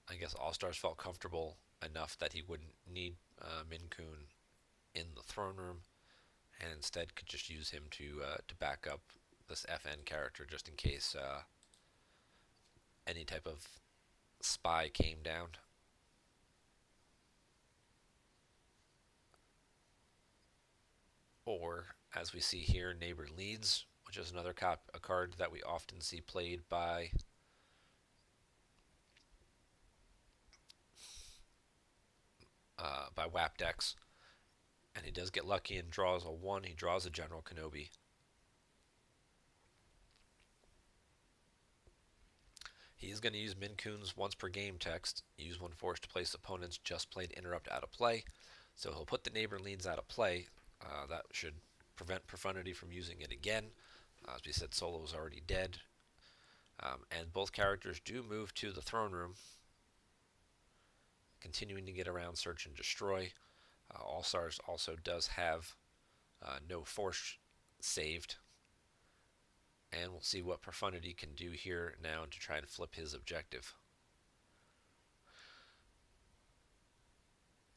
I guess All Stars felt comfortable enough that he wouldn't need Min Kun in the throne room, and instead could just use him to back up this FN character just in case any type of spy came down. Or, as we see here, neighbor leads, which is another a card that we often see played by WHAP decks. And he does get lucky and draws a 1. He draws a General Kenobi. He is going to use Minkun's once per game text. Use one force to place opponent's just played interrupt out of play. So he'll put the neighbor leads out of play. That should prevent Profundity from using it again. As we said, Solo is already dead. And both characters do move to the throne room, continuing to get around Search and Destroy. Allstars also does have no force saved. And we'll see what Profundity can do here now to try and flip his objective.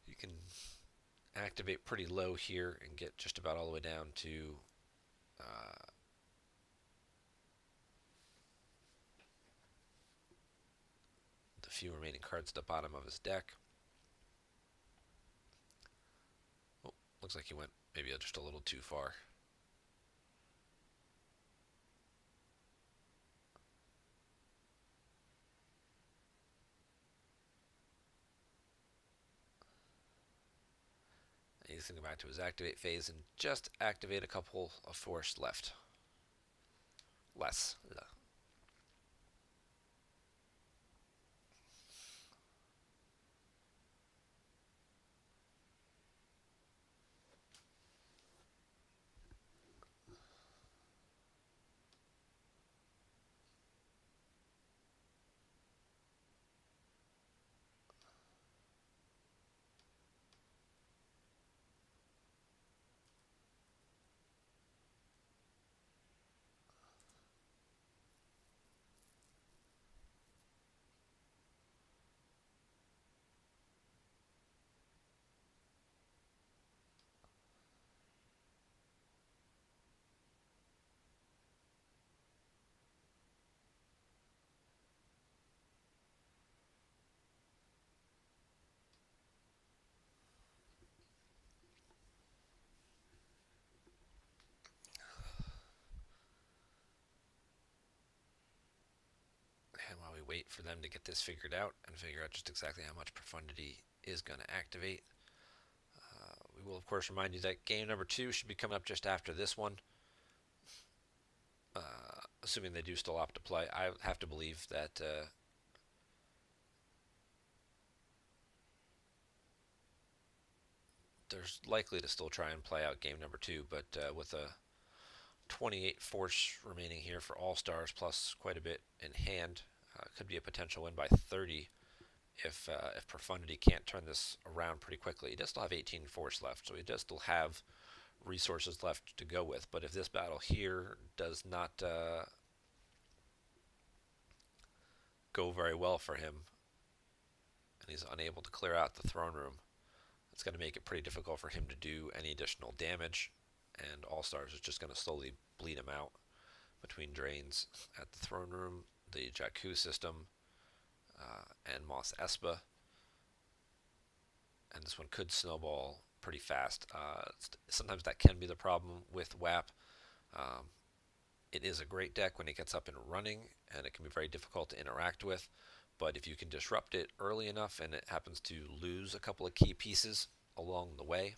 You can activate pretty low here and get just about all the way down to the few remaining cards at the bottom of his deck. Oh, looks like he went maybe just a little too far. He's going to go back to his activate phase and just activate a couple of force left. Less. And while we wait for them to get this figured out and figure out just exactly how much Profundity is going to activate, we will of course remind you that game number 2 should be coming up just after this one. Assuming they do still opt to play, I have to believe that there's likely to still try and play out game number 2, but with a 28 force remaining here for Allstars, plus quite a bit in hand, could be a potential win by 30 if Profundity can't turn this around pretty quickly. He does still have 18 force left, so he does still have resources left to go with. But if this battle here does not go very well for him, and he's unable to clear out the throne room, it's going to make it pretty difficult for him to do any additional damage, and Allstars is just going to slowly bleed him out between drains at the throne room, the Jakku system, and Mos Espa. And this one could snowball pretty fast. Sometimes that can be the problem with WHAP. It is a great deck when it gets up and running, and it can be very difficult to interact with. But if you can disrupt it early enough and it happens to lose a couple of key pieces along the way,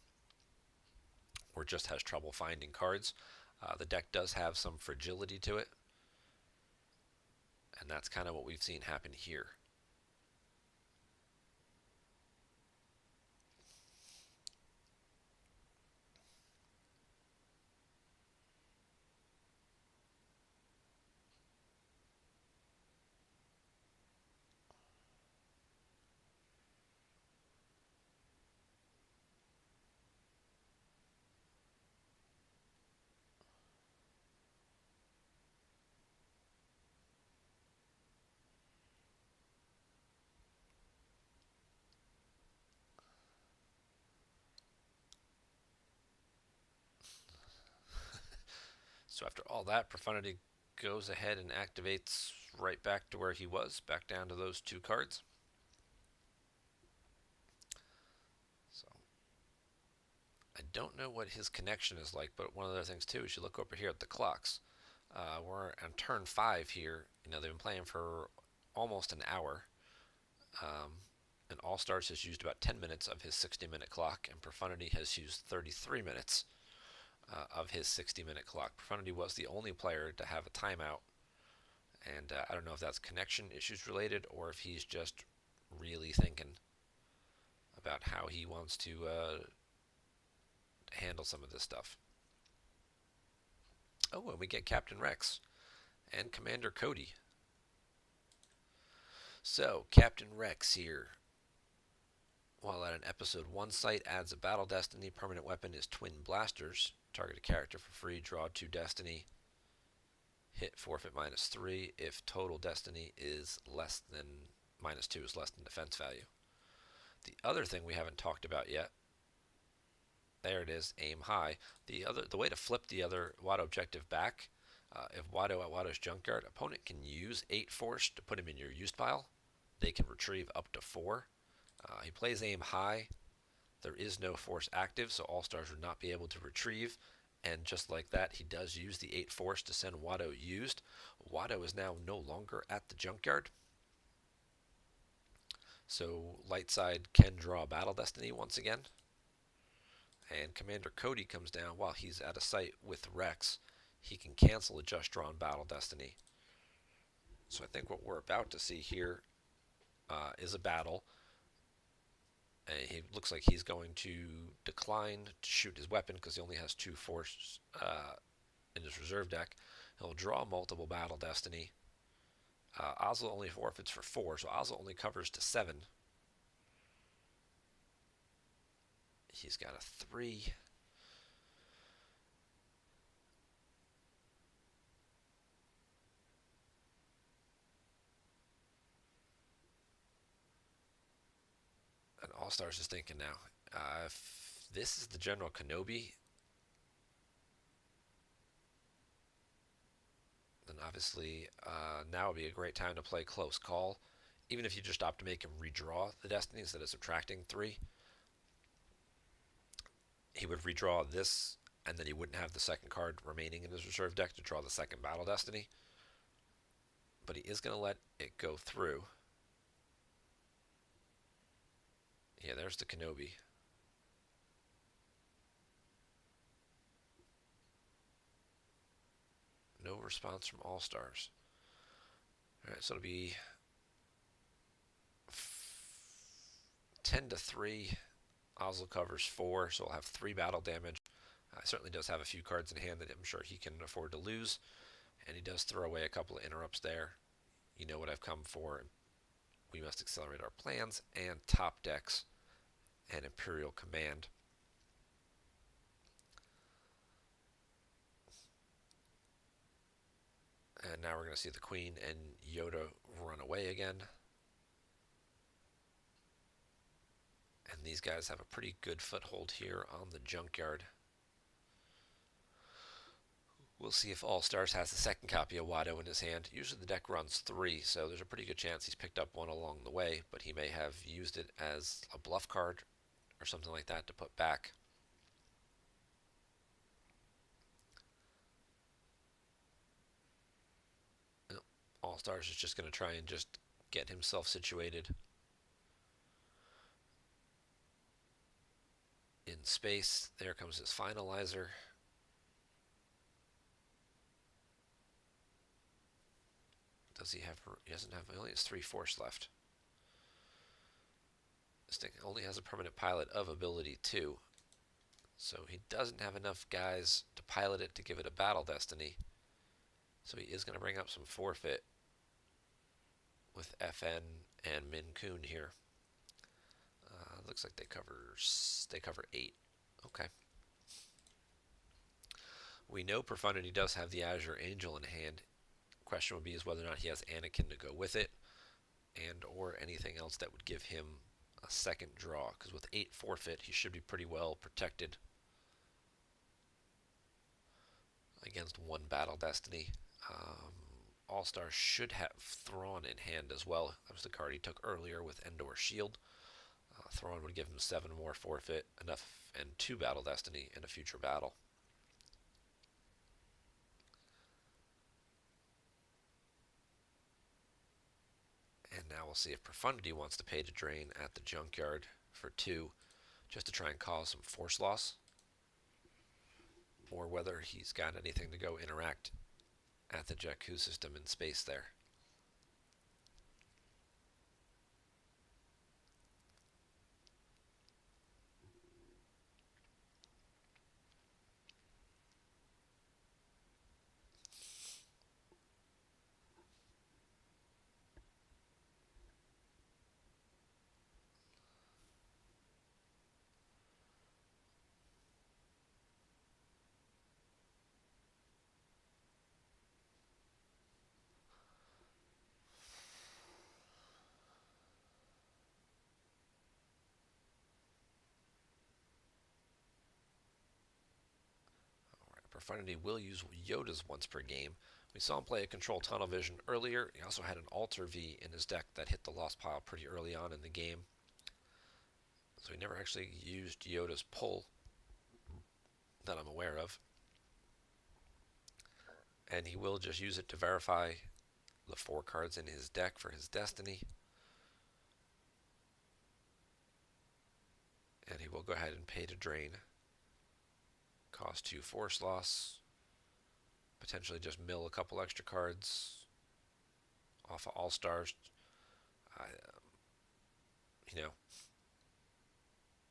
or just has trouble finding cards, the deck does have some fragility to it. And that's kind of what we've seen happen here. So after all that, Profundity goes ahead and activates right back to where he was, back down to those 2 cards. So I don't know what his connection is like, but one of the other things too is you look over here at the clocks. We're on turn 5 here. You know, they've been playing for almost an hour. And Allstars has used about 10 minutes of his 60-minute clock, and Profundity has used 33 minutes of his 60-minute clock. Profundity was the only player to have a timeout, and I don't know if that's connection issues related or if he's just really thinking about how he wants to handle some of this stuff. Oh, and we get Captain Rex and Commander Cody. So, Captain Rex here. While at an episode 1 site, adds a Battle Destiny. Permanent weapon is Twin Blasters. Target a character for free, draw 2 Destiny. Hit, forfeit -3 if total Destiny is less than -2 is less than defense value. The other thing we haven't talked about yet, there it is, aim high. The way to flip the other Watto objective back, if Watto at Watto's junkyard, opponent can use 8 force to put him in your used pile. They can retrieve up to 4. He plays aim high. There is no force active, so Allstars would not be able to retrieve. And just like that, he does use the 8 force to send Watto used. Watto is now no longer at the junkyard. So Lightside can draw Battle Destiny once again. And Commander Cody comes down while he's at a site with Rex. He can cancel a just drawn Battle Destiny. So I think what we're about to see here is a battle. He looks like he's going to decline to shoot his weapon because he only has 2 force in his reserve deck. He'll draw multiple Battle Destiny. Ozil only forfeits for 4, so Ozil only covers to 7. He's got a 3. And Allstars is thinking now, if this is the General Kenobi, then obviously now would be a great time to play Close Call. Even if you just opt to make him redraw the Destiny instead of subtracting 3, he would redraw this, and then he wouldn't have the second card remaining in his reserve deck to draw the second Battle Destiny. But he is going to let it go through. Yeah, there's the Kenobi. No response from Allstars. Alright, so it'll be 10-3. Ozil covers 4, so he'll have 3 battle damage. He certainly does have a few cards in hand that I'm sure he can afford to lose. And he does throw away a couple of interrupts there. You know what I've come for. We must accelerate our plans, and top decks and Imperial Command. And now we're going to see the Queen and Yoda run away again. And these guys have a pretty good foothold here on the junkyard. We'll see if Allstars has the second copy of Watto in his hand. Usually the deck runs 3, so there's a pretty good chance he's picked up one along the way, but he may have used it as a bluff card or something like that to put back. Allstars is just going to try and just get himself situated in space. There comes his finalizer. Does he have? He doesn't have. He only has 3 force left. This thing only has a permanent pilot of ability 2, so he doesn't have enough guys to pilot it to give it a battle destiny. So he is going to bring up some forfeit with FN and Min Kun here. Looks like they cover 8. Okay. We know Profundity does have the Azure Angel in hand. Question would be is whether or not he has Anakin to go with it, and or anything else that would give him a second draw. Because with 8 forfeit, he should be pretty well protected against 1 battle destiny. Allstar should have Thrawn in hand as well. That was the card he took earlier with Endor Shield. Thrawn would give him 7 more forfeit, enough, and 2 Battle Destiny in a future battle. And now we'll see if Profundity wants to pay to drain at the junkyard for 2, just to try and cause some force loss, or whether he's got anything to go interact at the Jakku system in space there. Profundity will use Yoda's once per game. We saw him play a Control Tunnel Vision earlier. He also had an Alter V in his deck that hit the lost pile pretty early on in the game. So he never actually used Yoda's pull that I'm aware of. And he will just use it to verify the 4 cards in his deck for his Destiny. And he will go ahead and pay to drain. Cost 2 force loss. Potentially just mill a couple extra cards off of Allstars. You know,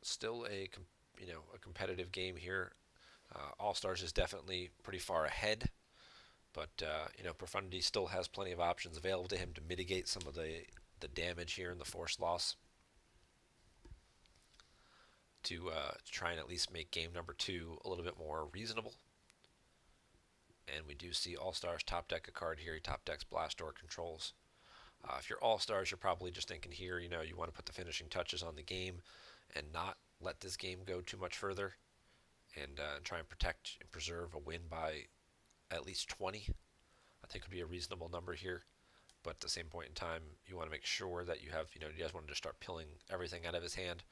still a competitive game here. Allstars is definitely pretty far ahead, but Profundity still has plenty of options available to him to mitigate some of the damage here in the force loss. To try and at least make game number 2 a little bit more reasonable. And we do see Allstars top deck a card here. He top decks Blast Door Controls. If you're Allstars, you're probably just thinking here, you want to put the finishing touches on the game and not let this game go too much further, and try and protect and preserve a win by at least 20. I think would be a reasonable number here. But at the same point in time, you want to make sure that you have, he doesn't want to just start pilling everything out of his hand.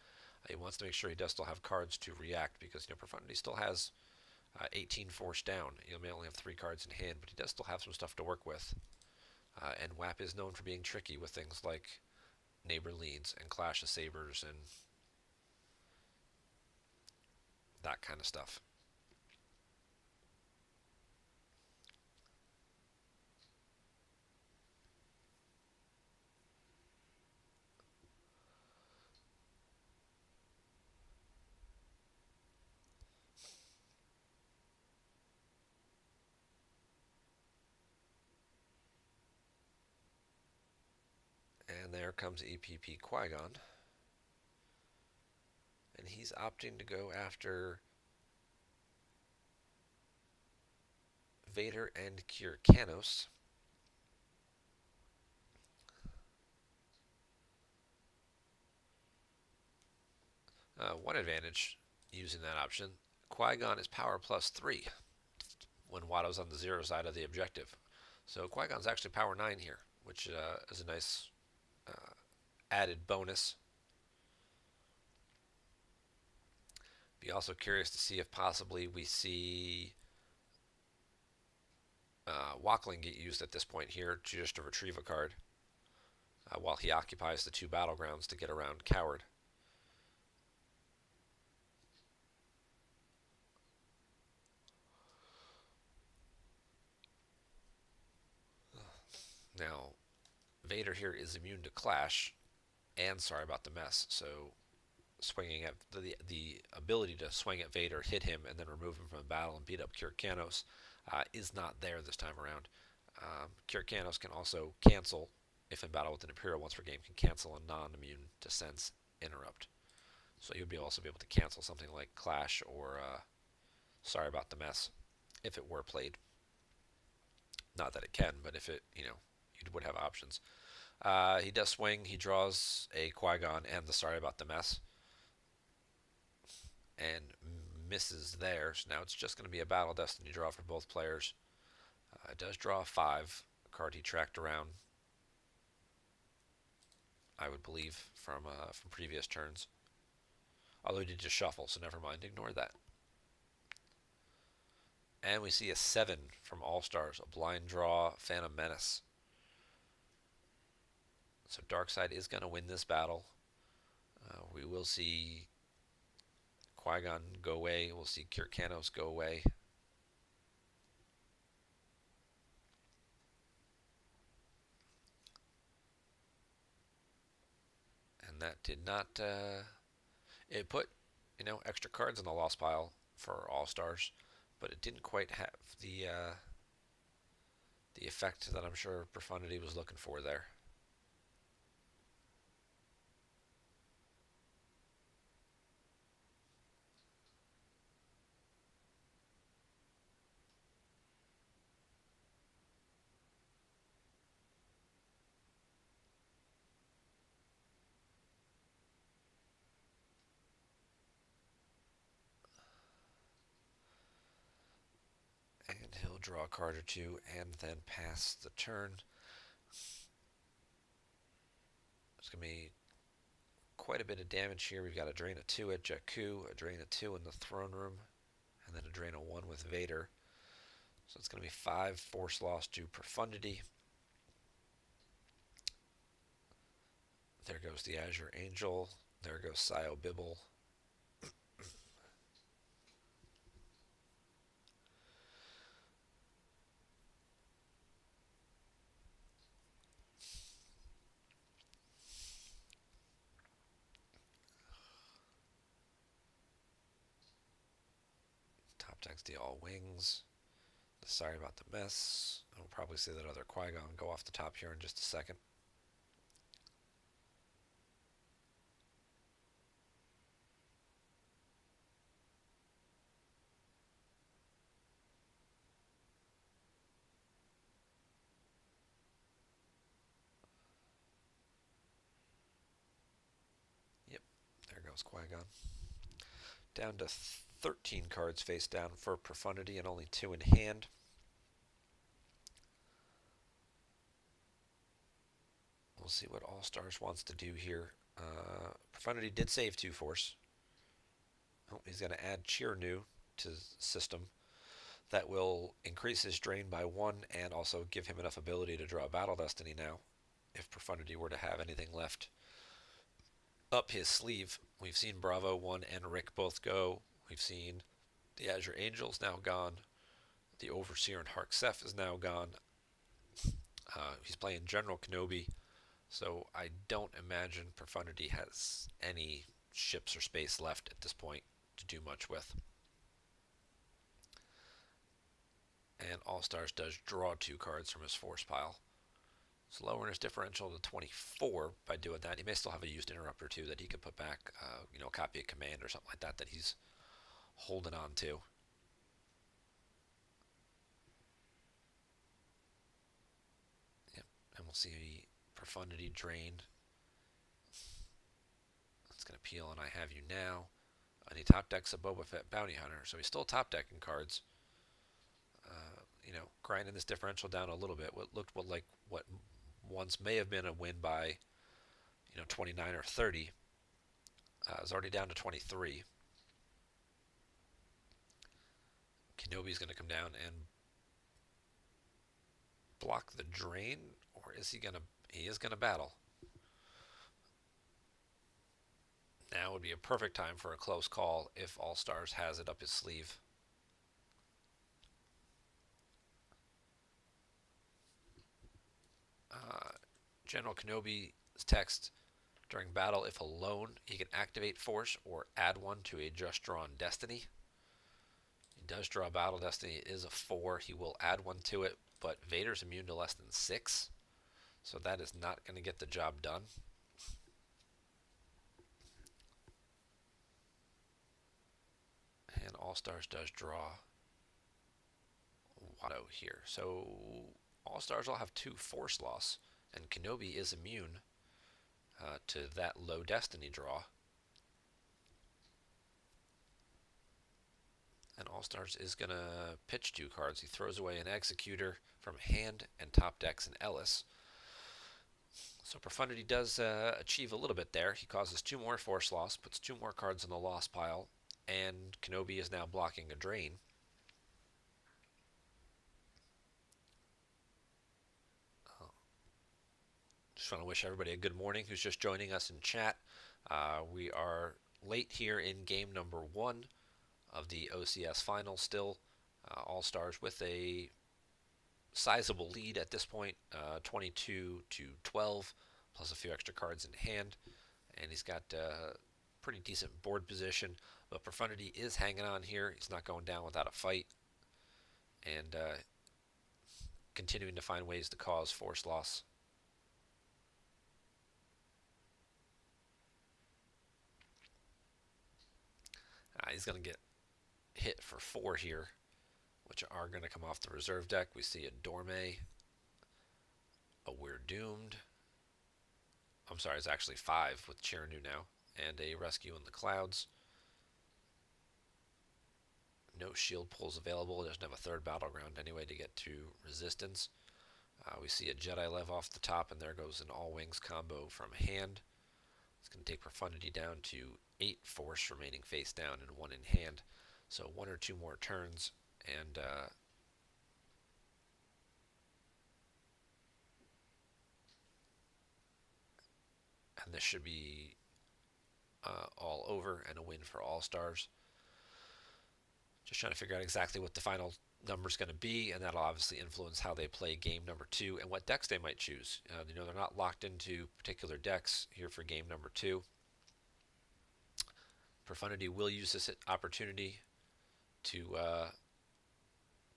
He wants to make sure he does still have cards to react, because Profundity still has 18 force down. He may only have 3 cards in hand, but he does still have some stuff to work with. And WHAP is known for being tricky with things like Neighbor Leads and Clash of Sabers and that kind of stuff. And there comes EPP Qui-Gon. And he's opting to go after Vader and Kyrkanos. One advantage using that option, Qui-Gon is power +3 when Watto's on the 0 side of the objective. So Qui-Gon's actually power 9 here, which is a nice added bonus. Be also curious to see if possibly we see Wackling get used at this point here just to retrieve a card while he occupies the 2 battlegrounds to get around Coward. Now, Vader here is immune to Clash, and sorry about the mess, so swinging at the ability to swing at Vader, hit him, and then remove him from the battle and beat up Kyrkanos is not there this time around. Kyrkanos can also cancel, if in battle with an Imperial once per game, can cancel a non-immune to sense interrupt. So you'll also be able to cancel something like Clash or sorry about the mess if it were played. Not that it can, but if it, you would have options. He does swing. He draws a Qui-Gon and the sorry about the mess, and misses there. So now it's just going to be a Battle Destiny draw for both players. It does draw a 5, a card he tracked around, I would believe, from previous turns. Although he did just shuffle, so never mind, ignore that. And we see a 7 from Allstars, a blind draw, Phantom Menace. So Darkside is going to win this battle. We will see Qui-Gon go away. We'll see Kirkanos go away. And that did not... it put, extra cards in the lost pile for All-Stars, but it didn't quite have the effect that I'm sure Profundity was looking for there. And he'll draw a card or two and then pass the turn. There's going to be quite a bit of damage here. We've got a drain of 2 at Jakku, a drain of 2 in the throne room, and then a drain of 1 with Vader. So it's going to be 5 force loss to Profundity. There goes the Azure Angel. There goes Sio Bibble. Top deck's the All Wings. Sorry about the mess. I'll probably see that other Qui-Gon go off the top here in just a second. Yep, there goes Qui-Gon. Down to 13 cards face down for Profundity and only 2 in hand. We'll see what All-Stars wants to do here. Profundity did save 2 force. Oh, he's going to add Cheer New to the system. That will increase his drain by 1 and also give him enough ability to draw Battle Destiny now, if Profundity were to have anything left up his sleeve. We've seen Bravo 1 and Rick both go. We've seen the Azure Angel's now gone. The Overseer and Harksef is now gone. He's playing General Kenobi, so I don't imagine Profundity has any ships or space left at this point to do much with. And All-Stars does draw 2 cards from his force pile. It's lowering his differential to 24 by doing that. He may still have a used interrupt or 2 that he could put back, copy a command or something like that he's holding on to. Yep, and we'll see Profundity drain. That's going to peel, and I have you now. And he top decks a Boba Fett Bounty Hunter, so he's still top decking cards. Grinding this differential down a little bit. What looked like what once may have been a win by, 29 or 30, is already down to 23. Kenobi's going to come down and block the drain, or is he going to? He is going to battle. Now would be a perfect time for a close call if All-Stars has it up his sleeve. General Kenobi's text: during battle, if alone, he can activate force or add 1 to a just drawn destiny. He does draw Battle Destiny. It is a 4. He will add 1 to it, but Vader's immune to less than 6, so that is not going to get the job done. And All-Stars does draw Watto here. So All-Stars will have 2 force loss, and Kenobi is immune to that low destiny draw. And All-Stars is going to pitch 2 cards. He throws away an Executor from hand and top decks an Ellis. So Profundity does achieve a little bit there. He causes 2 more force loss, puts 2 more cards in the loss pile, and Kenobi is now blocking a drain. Just want to wish everybody a good morning who's just joining us in chat. We are late here in game number 1 of the OCS final still. All-Stars with a sizable lead at this point, 22 to 12, plus a few extra cards in hand. And he's got pretty decent board position, but Profundity is hanging on here. He's not going down without a fight, and continuing to find ways to cause force loss. He's going to get hit for 4 here, which are going to come off the reserve deck. We see a Dorme, a We're Doomed. I'm sorry, it's actually 5 with Chernu now, and a Rescue in the Clouds. No shield pulls available. Doesn't have a 3rd battleground anyway to get to resistance. We see a Jedi Lev off the top, and there goes an All Wings combo from hand. It's going to take Profundity down to 8 force remaining face down and 1 in hand. So 1 or 2 more turns, and this should be all over and a win for All-Stars. Just trying to figure out exactly what the final number is going to be, and that'll obviously influence how they play game number 2 and what decks they might choose. They're not locked into particular decks here for game number 2. Profundity will use this opportunity to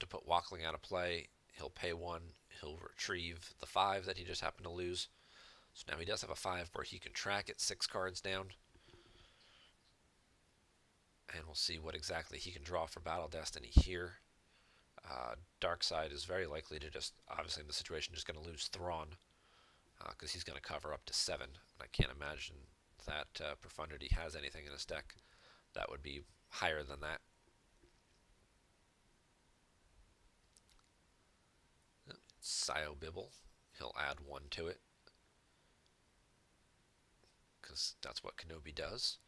put Walkling out of play. He'll pay 1. He'll retrieve the 5 that he just happened to lose. So now he does have a 5 where he can track it 6 cards down. And we'll see what exactly he can draw for Battle Destiny here. Darkside is very likely to just, obviously in the situation, just going to lose Thrawn, because he's going to cover up to 7. And I can't imagine that Profundity has anything in his deck that would be higher than that. Sio Bibble, he'll add 1 to it, because that's what Kenobi does.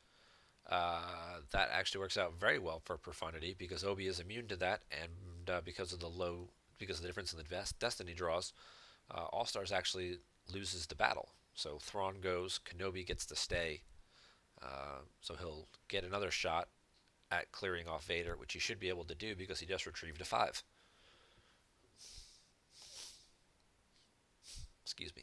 That actually works out very well for Profundity, because Obi is immune to that, and because of the difference in the Destiny draws, All-Stars actually loses the battle. So Thrawn goes, Kenobi gets to stay, so he'll get another shot at clearing off Vader, which he should be able to do because he just retrieved a 5. Excuse me.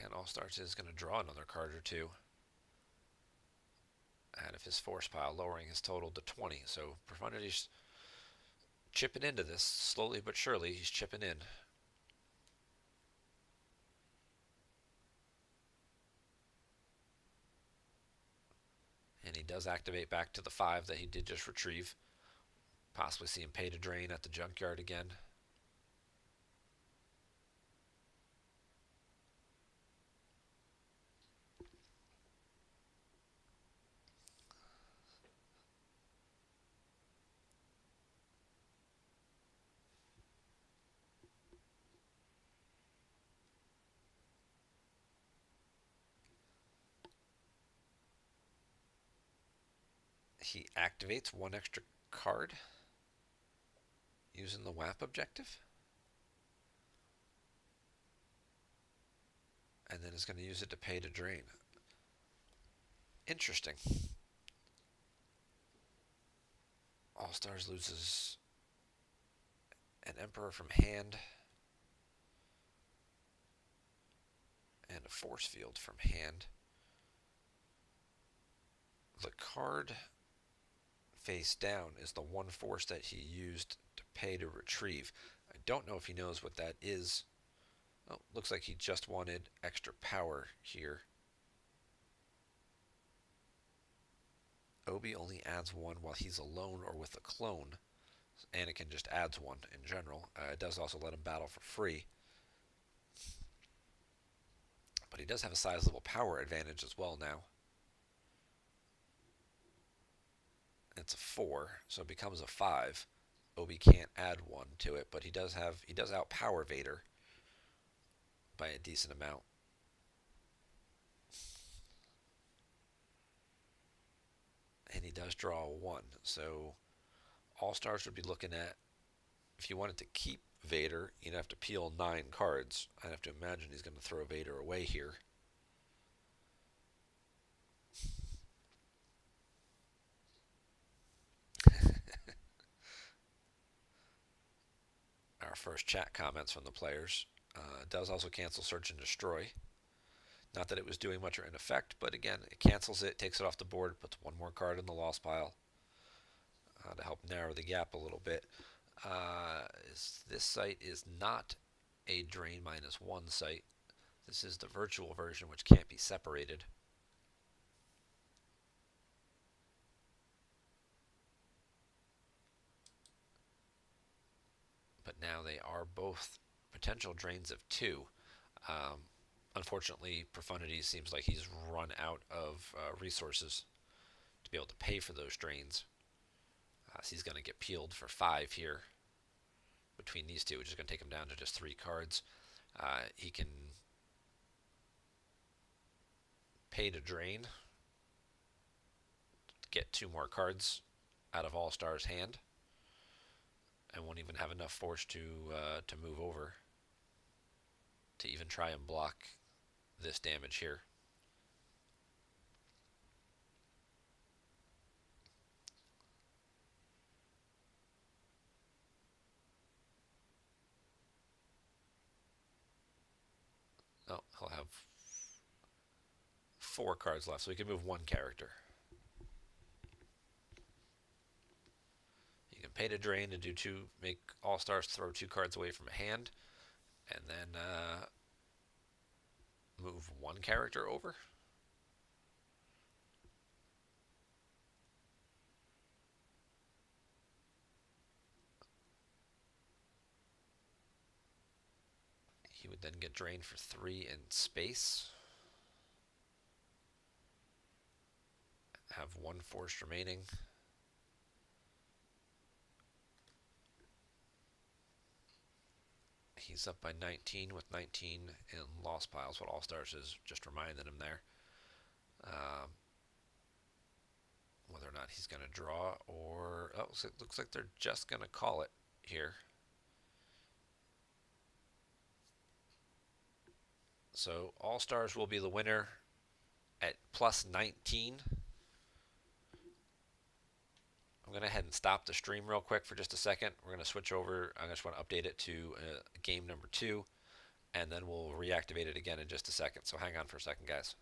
And All-Stars is going to draw another card or 2 out of his force pile, lowering his total to 20. So Profundity's chipping into this, slowly but surely. He's chipping in. And he does activate back to the 5 that he did just retrieve. Possibly see him pay to drain at the junkyard again. He activates 1 extra card using the WHAP objective, and then is going to use it to pay to drain. Interesting. All-Stars loses an Emperor from hand and a force field from hand. The card face down is the 1 force that he used to pay to retrieve. I don't know if he knows what that is. Oh, looks like he just wanted extra power here. Obi only adds 1 while he's alone or with a clone. Anakin just adds 1 in general. It does also let him battle for free. But he does have a sizable power advantage as well now. It's a 4, so it becomes a 5. Obi can't add 1 to it, but he does outpower Vader by a decent amount. And he does draw a 1. So All-Stars would be looking at, if you wanted to keep Vader, you'd have to peel 9 cards. I'd have to imagine he's going to throw Vader away here. Our first chat comments from the players. Does also cancel Search and Destroy. Not that it was doing much or in effect, but again, it cancels it, takes it off the board, puts one more card in the loss pile to help narrow the gap a little bit. This site is not a drain -1 site. This is the virtual version, which can't be separated. But now they are both potential drains of 2. Unfortunately, Profundity seems like he's run out of resources to be able to pay for those drains. So he's going to get peeled for 5 here between these two, which is going to take him down to just 3 cards. He can pay to drain, get 2 more cards out of All-Star's hand, and won't even have enough force to move over to even try and block this damage here. Oh, he'll have 4 cards left, so he can move 1 character. You can pay to drain to do 2, make All-Stars throw 2 cards away from a hand, and then move 1 character over. He would then get drained for 3 in space. Have 1 force remaining. He's up by 19 with 19 in loss piles. What All-Stars is just reminding him there. Whether or not he's going to draw or... Oh, so it looks like they're just going to call it here. So All-Stars will be the winner at plus 19. I'm going to head and stop the stream real quick for just a second. We're going to switch over. I just want to update it to game number 2, and then we'll reactivate it again in just a second. So hang on for a second, guys.